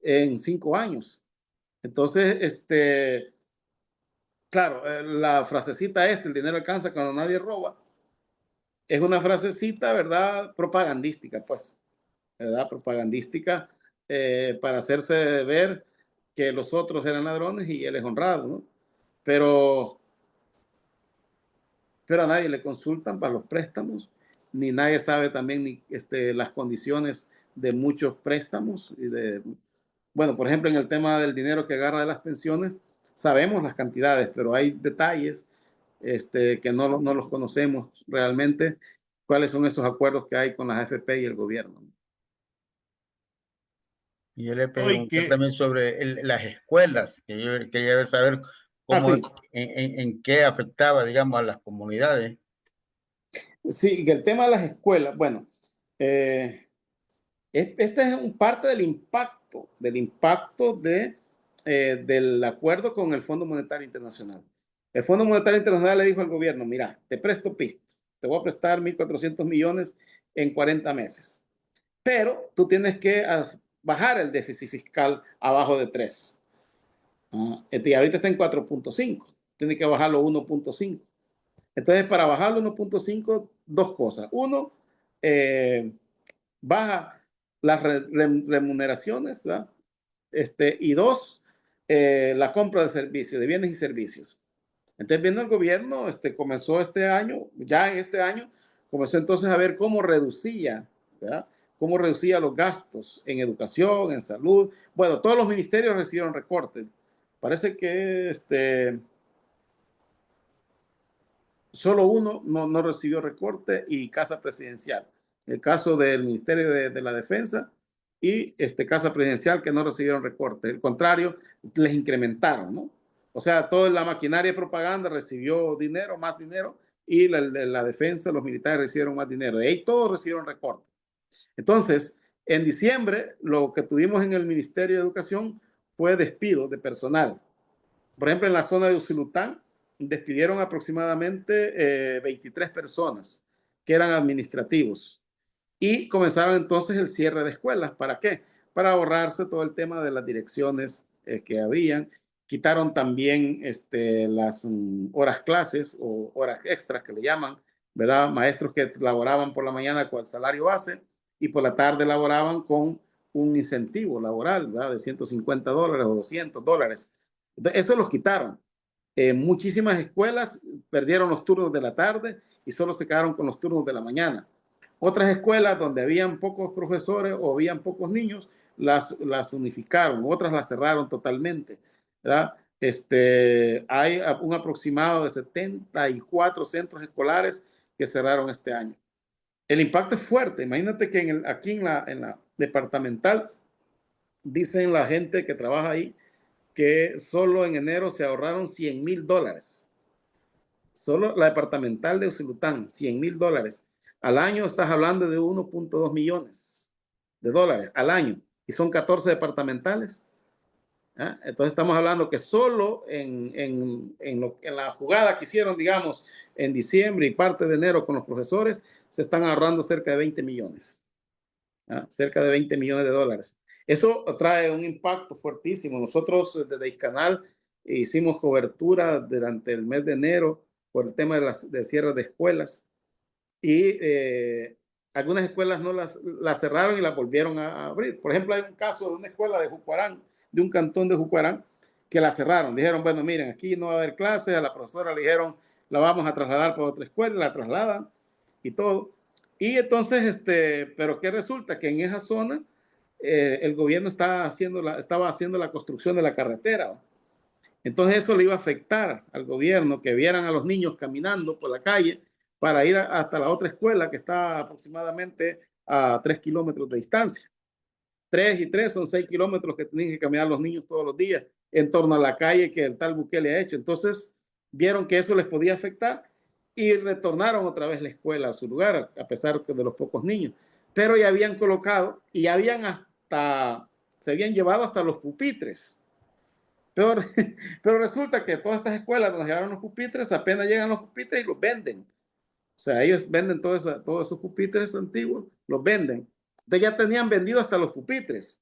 en 5 años. Entonces, claro, la frasecita el dinero alcanza cuando nadie roba, es una frasecita, ¿verdad? Propagandística, pues, ¿verdad? Propagandística, para hacerse ver que los otros eran ladrones y él es honrado, ¿no? Pero a nadie le consultan para los préstamos, ni nadie sabe también ni las condiciones de muchos préstamos bueno, por ejemplo, en el tema del dinero que agarra de las pensiones, sabemos las cantidades, pero hay detalles que no los conocemos realmente, cuáles son esos acuerdos que hay con las AFP y el gobierno. Y yo le Hoy pregunté que también sobre las escuelas, que yo quería saber Sí, en qué afectaba, digamos, a las comunidades. sí, que el tema de las escuelas, bueno, este es un parte del impacto del acuerdo con el Fondo Monetario Internacional. El Fondo Monetario Internacional le dijo al gobierno, mira, te presto pisto, te voy a prestar 1.400 millones en 40 meses, pero tú tienes que bajar el déficit fiscal abajo de 3. Y ahorita está en 4.5, tiene que bajarlo 1.5. Entonces, para bajarlo 1.5, dos cosas. Uno, baja las remuneraciones, ¿verdad? Y dos, la compra de servicios, de bienes y servicios. Entonces, viendo el gobierno, comenzó ya en este año, comenzó entonces a ver cómo reducía, ¿verdad? Cómo reducía los gastos en educación, en salud. Bueno, todos los ministerios recibieron recortes. Parece que solo uno no recibió recorte, y Casa Presidencial. El caso del Ministerio de la Defensa y Casa Presidencial, que no recibieron recorte. Al contrario, les incrementaron, ¿no? O sea, toda la maquinaria de propaganda recibió dinero, más dinero, y la defensa, los militares recibieron más dinero. De ahí todos recibieron recorte. Entonces, en diciembre, lo que tuvimos en el Ministerio de Educación fue despido de personal. Por ejemplo, en la zona de Usulután, despidieron aproximadamente 23 personas que eran administrativos, y comenzaron entonces el cierre de escuelas. ¿Para qué? Para ahorrarse todo el tema de las direcciones que habían. Quitaron también las horas clases o horas extras que le llaman, ¿verdad? Maestros que laboraban por la mañana con el salario base y por la tarde laboraban con un incentivo laboral, ¿verdad? De $150 o $200. Entonces, eso los quitaron. Muchísimas escuelas perdieron los turnos de la tarde y solo se quedaron con los turnos de la mañana. Otras escuelas donde habían pocos profesores o habían pocos niños, las unificaron, otras las cerraron totalmente, ¿verdad? Hay un aproximado de 74 centros escolares que cerraron este año. El impacto es fuerte. Imagínate que aquí en la departamental, dicen la gente que trabaja ahí, que solo en enero se ahorraron $100,000. Solo la departamental de Usulután, $100,000. Al año estás hablando de 1.2 millones de dólares al año. Y son 14 departamentales. ¿Ah? Entonces estamos hablando que solo en la jugada que hicieron, digamos, en diciembre y parte de enero con los profesores, se están ahorrando cerca de 20 millones. ¿Ah? Cerca de 20 millones de dólares. Eso trae un impacto fuertísimo. Nosotros desde Iscanal hicimos cobertura durante el mes de enero por el tema de cierre de escuelas y algunas escuelas no las cerraron y las volvieron a abrir. Por ejemplo, hay un caso de una escuela de Jucuarán, de un cantón de Jucuarán, que la cerraron. Dijeron, bueno, miren, aquí no va a haber clases. A la profesora le dijeron, la vamos a trasladar para otra escuela, la trasladan y todo. Y entonces, pero ¿qué resulta? Que en esa zona el gobierno estaba haciendo la construcción de la carretera. Entonces eso le iba a afectar al gobierno, que vieran a los niños caminando por la calle para ir hasta la otra escuela que está aproximadamente a 3 kilómetros de distancia. 3 y 3 son 6 kilómetros que tienen que caminar los niños todos los días en torno a la calle que el tal Bukele ha hecho. Entonces vieron que eso les podía afectar y retornaron otra vez la escuela a su lugar, a pesar de los pocos niños. Pero ya habían colocado y se habían llevado hasta los pupitres. Pero resulta que todas estas escuelas donde llevaron los pupitres, apenas llegan los pupitres y los venden. O sea, ellos venden todos esos pupitres antiguos, los venden. Entonces ya tenían vendido hasta los pupitres.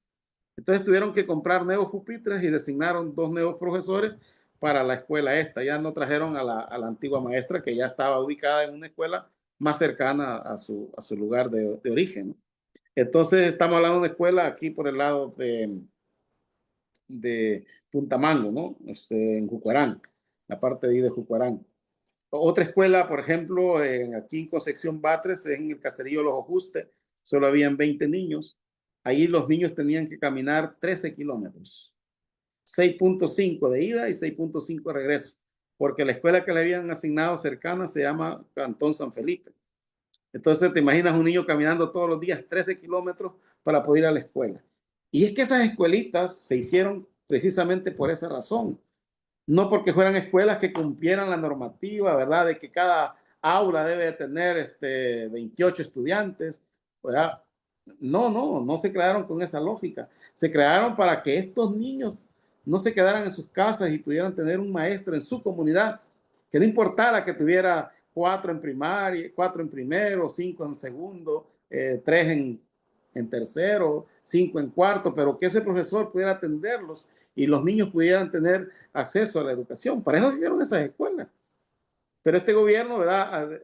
Entonces tuvieron que comprar nuevos pupitres y designaron 2 nuevos profesores para la escuela esta. Ya no trajeron a la antigua maestra que ya estaba ubicada en una escuela más cercana a su lugar de origen. Entonces estamos hablando de una escuela aquí por el lado de Puntamango, ¿no? En Jucuarán, la parte de ahí de Jucuarán. Otra escuela, por ejemplo, aquí en Concepción Batres, en el caserío Los Ojustes, solo habían 20 niños. Ahí los niños tenían que caminar 13 kilómetros. 6.5 de ida y 6.5 de regreso, porque la escuela que le habían asignado cercana se llama Cantón San Felipe. Entonces te imaginas un niño caminando todos los días 13 kilómetros para poder ir a la escuela. Y es que esas escuelitas se hicieron precisamente por esa razón. No porque fueran escuelas que cumplieran la normativa, ¿verdad? De que cada aula debe tener 28 estudiantes, ¿verdad? No se crearon con esa lógica. Se crearon para que estos niños no se quedaran en sus casas y pudieran tener un maestro en su comunidad, que no importara que tuviera 4 en primaria, 4 en primero, 5 en segundo, 3 en tercero, 5 en cuarto, pero que ese profesor pudiera atenderlos y los niños pudieran tener acceso a la educación. Para eso se hicieron esas escuelas. Pero este gobierno, ¿verdad?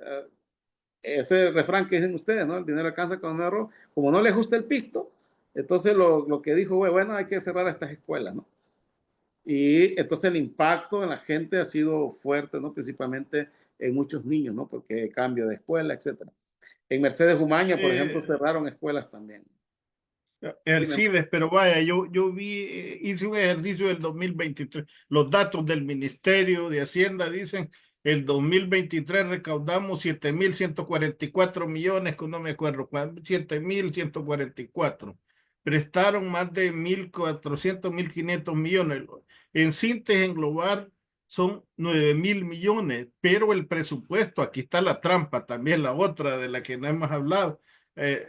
Ese refrán que dicen ustedes, ¿no? El dinero alcanza con el error. Como no les gusta el pisto, entonces lo que dijo, bueno, hay que cerrar estas escuelas, ¿no? Y entonces el impacto en la gente ha sido fuerte, ¿no? Principalmente en muchos niños, ¿no? Porque cambio de escuela, etcétera. En Mercedes Umaña, por ejemplo, cerraron escuelas también. Alcides, pero vaya, yo hice un ejercicio del 2023. Los datos del Ministerio de Hacienda dicen el 2023 recaudamos 7.144 millones, que no me acuerdo, 7.144. Prestaron más de 1.400, 1.500 millones. En síntesis, en global, son 9.000 millones, pero el presupuesto, aquí está la trampa, también la otra de la que no hemos hablado,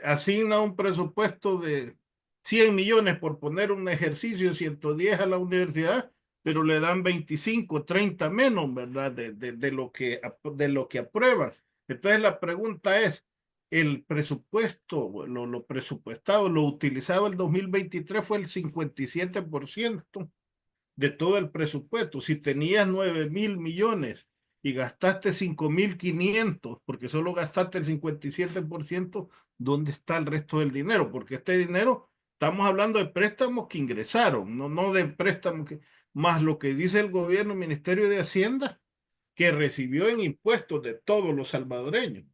asigna un presupuesto de 100 millones por poner un ejercicio, 110 a la universidad, pero le dan 25, 30 menos, ¿verdad? De lo que aprueban. Entonces la pregunta es, el presupuesto, lo presupuestado, lo utilizado el 2023 fue el 57% de todo el presupuesto. Si tenías 9.000 millones y gastaste 5.500, porque solo gastaste el 57%, ¿dónde está el resto del dinero? Porque este dinero, estamos hablando de préstamos que ingresaron, no de préstamos más lo que dice el gobierno, Ministerio de Hacienda, que recibió en impuestos de todos los salvadoreños.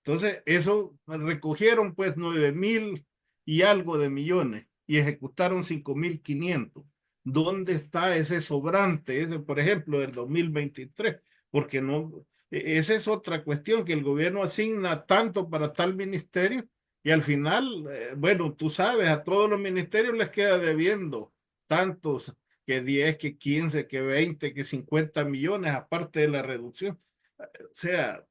Entonces, eso recogieron pues 9.000 y algo de millones y ejecutaron 5.500. ¿Dónde está ese sobrante, ese, por ejemplo, del 2023? Porque no, esa es otra cuestión, que el gobierno asigna tanto para tal ministerio y al final, bueno, tú sabes, a todos los ministerios les queda debiendo tantos, que 10, que 15, que 20, que 50 millones, aparte de la reducción. O sea,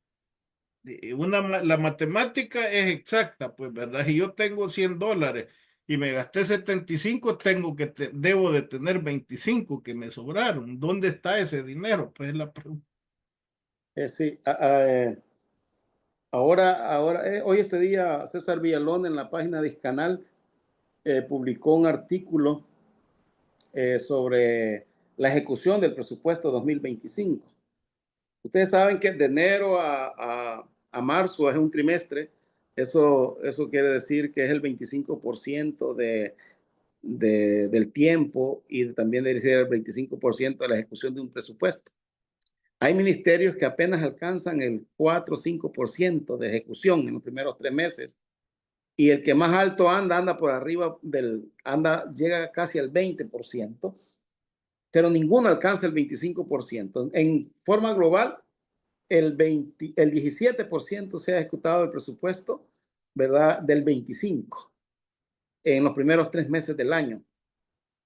la matemática es exacta, pues, ¿verdad? Si yo tengo $100 y me gasté 75, debo de tener 25 que me sobraron. ¿Dónde está ese dinero? Pues es la pregunta. Sí, hoy este día, César Villalón en la página de Iscanal publicó un artículo sobre la ejecución del presupuesto 2025. Ustedes saben que de enero a marzo es un trimestre. Eso quiere decir que es el 25% del tiempo y también debe ser el 25% de la ejecución de un presupuesto. Hay ministerios que apenas alcanzan el 4 o 5% de ejecución en los primeros 3 meses y el que más alto anda por arriba llega casi al 20%, pero ninguno alcanza el 25%. En forma global, el 17% se ha ejecutado el presupuesto, ¿verdad? Del 25% en los primeros 3 meses del año.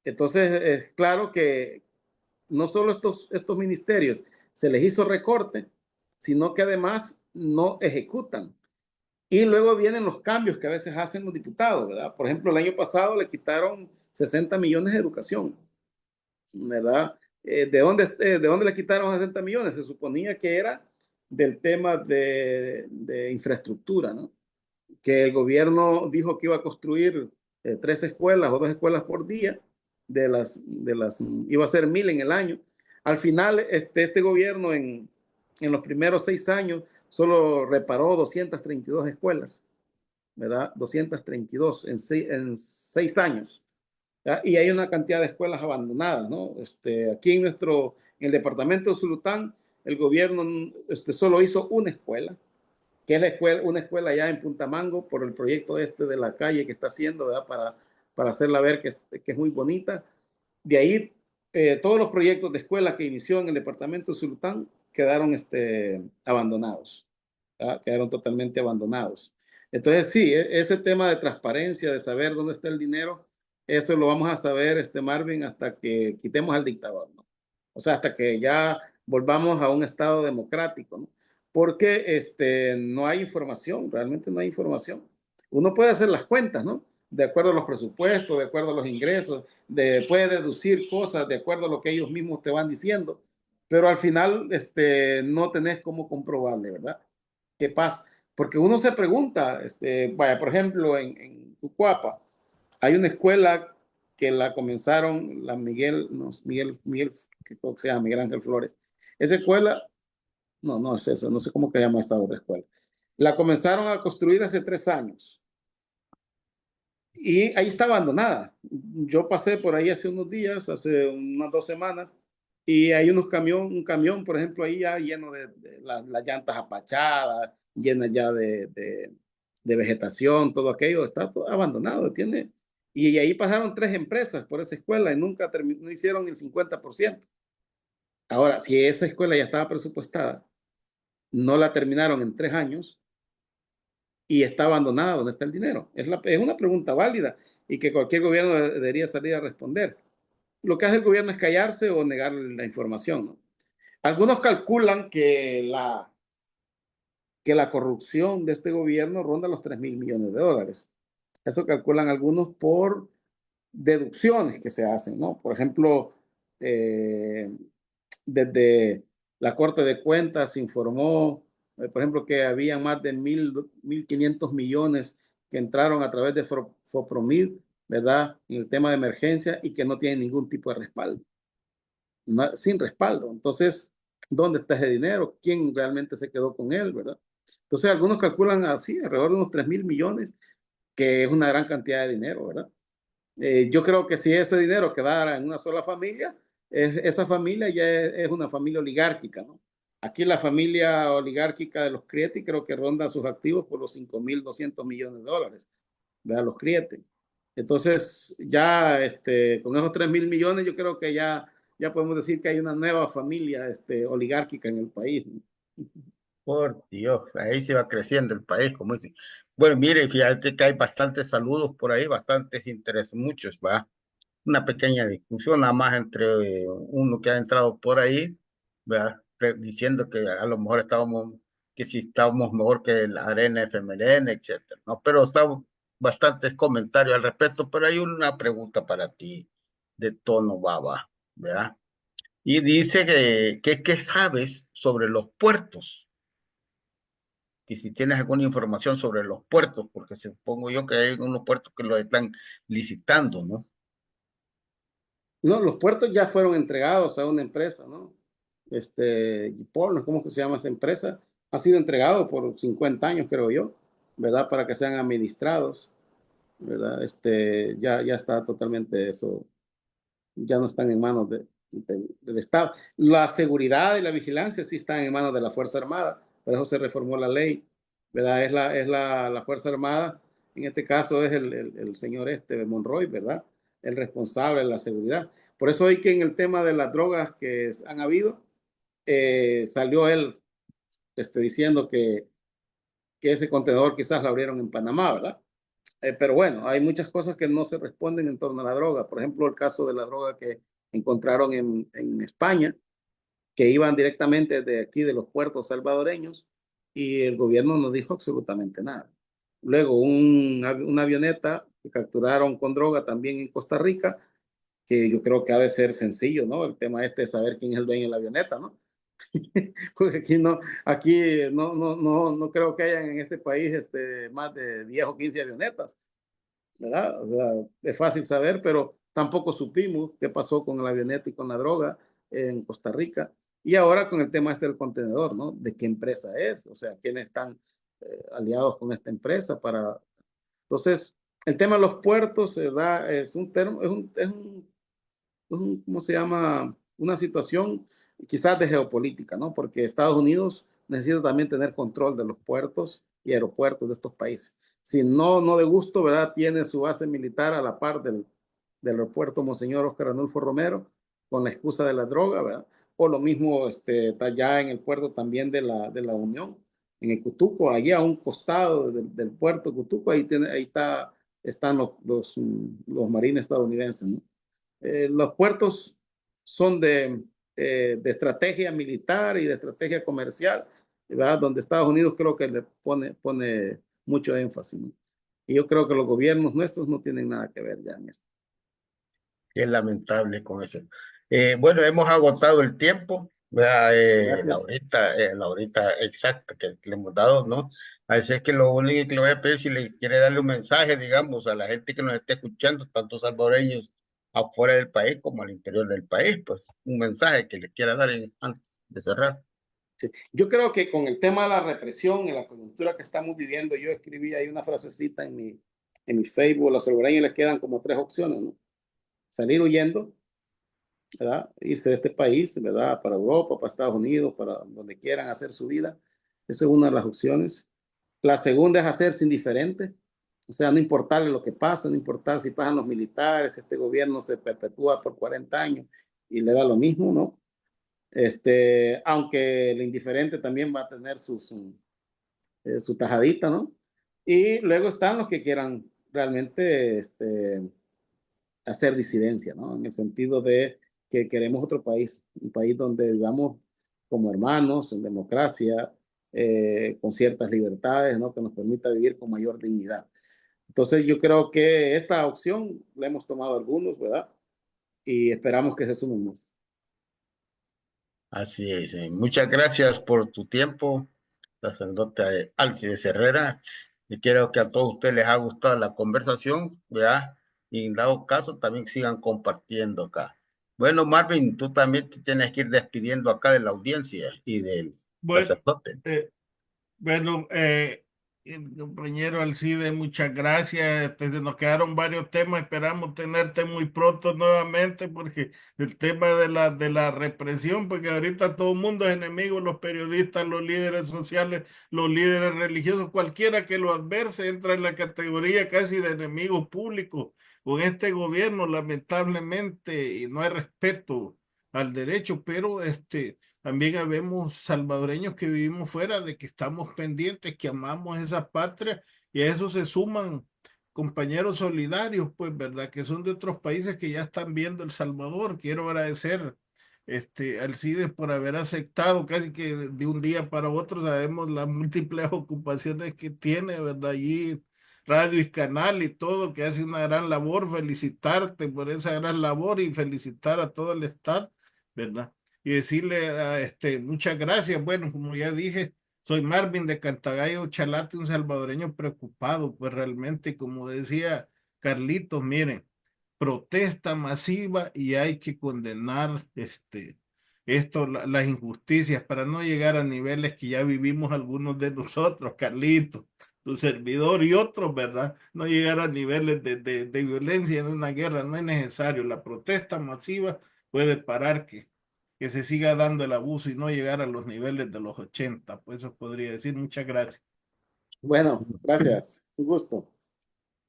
Entonces, es claro que no solo estos ministerios se les hizo recorte, sino que además no ejecutan. Y luego vienen los cambios que a veces hacen los diputados, ¿verdad? Por ejemplo, el año pasado le quitaron 60 millones de educación, ¿verdad? ¿De dónde le quitaron 60 millones? Se suponía que era del tema de infraestructura, ¿no? Que el gobierno dijo que iba a construir 3 escuelas o 2 escuelas por día, iba a ser 1,000 en el año. Al final, este gobierno en los primeros 6 años solo reparó 232 escuelas, ¿verdad? 232 en 6 años. ¿Ya? Y hay una cantidad de escuelas abandonadas, ¿no? Aquí en el departamento de Zulután, el gobierno solo hizo una escuela, que es una escuela allá en Puntamango, por el proyecto de la calle que está haciendo, ¿verdad? Para hacerla ver que es muy bonita. De ahí, todos los proyectos de escuela que inició en el departamento de Zulután quedaron abandonados, ¿verdad? Quedaron totalmente abandonados. Entonces, sí, ese tema de transparencia, de saber dónde está el dinero, eso lo vamos a saber, Marvin, hasta que quitemos al dictador, ¿no? O sea, hasta que ya volvamos a un estado democrático, ¿no? Porque no hay información, realmente no hay información. Uno puede hacer las cuentas, ¿no? De acuerdo a los presupuestos, de acuerdo a los ingresos, puede deducir cosas de acuerdo a lo que ellos mismos te van diciendo, pero al final no tenés cómo comprobarle, ¿verdad? ¿Qué pasa? Porque uno se pregunta, vaya, por ejemplo, en Ucuapa, hay una escuela que la comenzaron Miguel, que creo que se llama Miguel Ángel Flores. Esa escuela, no es eso, no sé cómo que llama esta otra escuela. La comenzaron a construir hace 3 años. Y ahí está abandonada. Yo pasé por ahí hace unos días, hace unas 2 semanas, y hay un camión, por ejemplo, ahí ya lleno de las llantas apachadas, llenas ya de vegetación, todo aquello, está todo abandonado. Y ahí pasaron 3 empresas por esa escuela y nunca no hicieron el 50%. Ahora, si esa escuela ya estaba presupuestada, no la terminaron en 3 años, y está abandonada, ¿dónde está el dinero? Es una pregunta válida y que cualquier gobierno debería salir a responder. Lo que hace el gobierno es callarse o negar la información, ¿no? Algunos calculan que la corrupción de este gobierno ronda los 3,000 millones de dólares. Eso calculan algunos por deducciones que se hacen, ¿no? Por ejemplo, desde la Corte de Cuentas informó, por ejemplo, que había más de 1,500 millones que entraron a través de FOPROMID, ¿verdad? En el tema de emergencia y que no tienen ningún tipo de respaldo. Sin respaldo. Entonces, ¿dónde está ese dinero? ¿Quién realmente se quedó con él, verdad? Entonces, algunos calculan así, alrededor de unos 3,000 millones, que es una gran cantidad de dinero, ¿verdad? Yo creo que si ese dinero quedara en una sola familia, esa familia ya es una familia oligárquica, ¿no? Aquí la familia oligárquica de los Crieti creo que ronda sus activos por los 5.200 millones de dólares, ¿verdad? Los Crieti. Entonces, ya con esos 3.000 millones, yo creo que ya podemos decir que hay una nueva familia oligárquica en el país, ¿no? Por Dios, ahí se va creciendo el país, como dicen. Bueno, mire, fíjate que hay bastantes saludos por ahí, bastantes intereses, muchos, va. Una pequeña discusión nada más entre uno que ha entrado por ahí, ¿verdad? Diciendo que a lo mejor que si estábamos mejor que la Arena FMLN, etcétera, ¿no? Pero estamos bastantes comentarios al respecto, pero hay una pregunta para ti de tono baba, ¿verdad? Y dice ¿qué sabes sobre los puertos? Y si tienes alguna información sobre los puertos, porque supongo yo que hay unos puertos que los están licitando, ¿no? No, los puertos ya fueron entregados a una empresa, ¿no? Porno, ¿cómo que se llama esa empresa? Ha sido entregado por 50 años, creo yo, ¿verdad? Para que sean administrados, ¿verdad? Ya está totalmente eso, ya no están en manos del Estado. La seguridad y la vigilancia sí están en manos de la Fuerza Armada, por eso se reformó la ley, ¿verdad? La Fuerza Armada, en este caso es el señor Monroy, ¿verdad? El responsable de la seguridad. Por eso hoy que en el tema de las drogas que han habido, salió él diciendo que ese contenedor quizás lo abrieron en Panamá, ¿verdad? Pero bueno, hay muchas cosas que no se responden en torno a la droga. Por ejemplo, el caso de la droga que encontraron en España, que iban directamente de aquí, de los puertos salvadoreños, y el gobierno no dijo absolutamente nada. Luego, una avioneta que capturaron con droga también en Costa Rica, que yo creo que ha de ser sencillo, ¿no? El tema de saber quién es el dueño de la avioneta, ¿no? Porque no creo que hayan en este país más de 10 o 15 avionetas, ¿verdad? O sea, es fácil saber, pero tampoco supimos qué pasó con la avioneta y con la droga en Costa Rica. Y ahora con el tema del contenedor, ¿no? ¿De qué empresa es? O sea, ¿quiénes están aliados con esta empresa para...? Entonces, el tema de los puertos, ¿verdad? Es un termo, ¿cómo se llama? Una situación quizás de geopolítica, ¿no? Porque Estados Unidos necesita también tener control de los puertos y aeropuertos de estos países. Si no de gusto, ¿verdad? Tiene su base militar a la par del aeropuerto Monseñor Oscar Arnulfo Romero, con la excusa de la droga, ¿verdad? O lo mismo está ya en el puerto también de la Unión, en el Cutuco, allí a un costado del puerto Cutuco, ahí están los marines estadounidenses, ¿no? Los puertos son de estrategia militar y de estrategia comercial, ¿verdad? Donde Estados Unidos creo que le pone mucho énfasis, ¿no? Y yo creo que los gobiernos nuestros no tienen nada que ver ya en esto. Es lamentable con eso. Bueno, hemos agotado el tiempo, ¿verdad? Gracias. La horita exacta que le hemos dado, ¿no? Así es que lo único que le voy a pedir, si le quiere darle un mensaje, digamos, a la gente que nos esté escuchando, tanto salvadoreños afuera del país como al interior del país, pues un mensaje que le quiera dar antes de cerrar. Sí. Yo creo que con el tema de la represión y la coyuntura que estamos viviendo, yo escribí ahí una frasecita en mi Facebook. A los salvadoreños les quedan como 3 opciones, ¿no? Salir huyendo, ¿verdad? Irse de este país, ¿verdad? Para Europa, para Estados Unidos, para donde quieran hacer su vida. Esa es una de las opciones. La segunda es hacerse indiferente, o sea, no importarle lo que pasa, no importar si pasan los militares, este gobierno se perpetúa por 40 años y le da lo mismo, ¿no? Aunque el indiferente también va a tener su tajadita, ¿no? Y luego están los que quieran realmente hacer disidencia, ¿no? En el sentido de que queremos otro país, un país donde vivamos como hermanos, en democracia, con ciertas libertades, ¿no? Que nos permita vivir con mayor dignidad. Entonces yo creo que esta opción la hemos tomado algunos, ¿verdad? Y esperamos que se sumen más. Así es. Muchas gracias por tu tiempo, sacerdote Alcides Herrera. Y quiero que a todos ustedes les haya gustado la conversación, ¿verdad? Y en dado caso también sigan compartiendo acá. Bueno, Marvin, tú también te tienes que ir despidiendo acá de la audiencia y del Bueno, sacerdote. bueno Compañero Alcide, muchas gracias. Nos quedaron varios temas. Esperamos tenerte muy pronto nuevamente porque el tema de la represión, porque ahorita todo el mundo es enemigo, los periodistas, los líderes sociales, los líderes religiosos, cualquiera que lo adverse entra en la categoría casi de enemigos públicos. Con este gobierno, lamentablemente, y no hay respeto al derecho, pero también habemos salvadoreños que vivimos fuera, de que estamos pendientes, que amamos esa patria, y a eso se suman compañeros solidarios, pues, ¿verdad? Que son de otros países que ya están viendo El Salvador. Quiero agradecer Alcides por haber aceptado casi que de un día para otro. Sabemos las múltiples ocupaciones que tiene, ¿verdad? Allí radio y canal y todo, que hace una gran labor. Felicitarte por esa gran labor y felicitar a todo el staff, ¿verdad? Y decirle muchas gracias. Bueno, como ya dije, soy Marvin de Cantagallo, Chalate, un salvadoreño preocupado, pues realmente, como decía Carlitos, miren, protesta masiva y hay que condenar las injusticias para no llegar a niveles que ya vivimos algunos de nosotros, Carlitos, tu servidor y otros, ¿verdad? No llegar a niveles de violencia en una guerra, no es necesario. La protesta masiva puede parar que se siga dando el abuso y no llegar a los niveles de los 80. Pues eso podría decir. Muchas gracias. Bueno, gracias. Un gusto.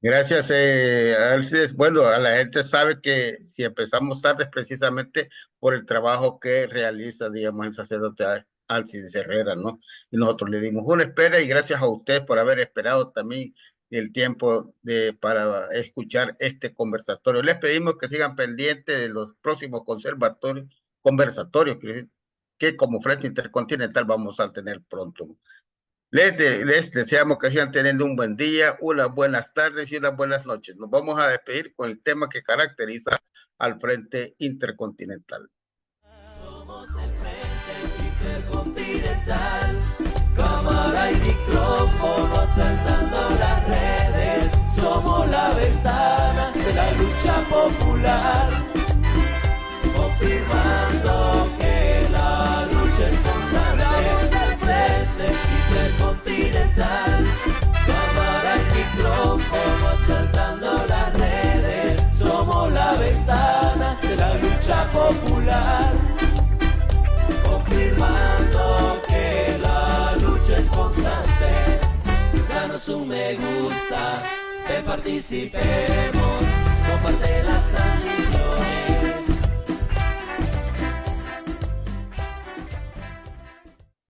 Gracias, Alcides. Bueno, a la gente sabe que si empezamos tarde es precisamente por el trabajo que realiza, digamos, el sacerdote Alcides Herrera, ¿no? Y nosotros le dimos una espera y gracias a ustedes por haber esperado también el tiempo para escuchar este conversatorio. Les pedimos que sigan pendientes de los próximos conversatorios que como Frente Intercontinental vamos a tener pronto. Les deseamos que sigan teniendo un buen día, unas buenas tardes y unas buenas noches. Nos vamos a despedir con el tema que caracteriza al Frente Intercontinental. Somos el Frente Intercontinental, cámara y micrófono saltando las redes. Somos la ventana de la lucha popular, confirmando que la lucha es constante. Frente Intercontinental, cámara y micrófono saltando las redes. Somos la ventana de la lucha popular, confirmando que la lucha es constante. Danos un me gusta, participemos.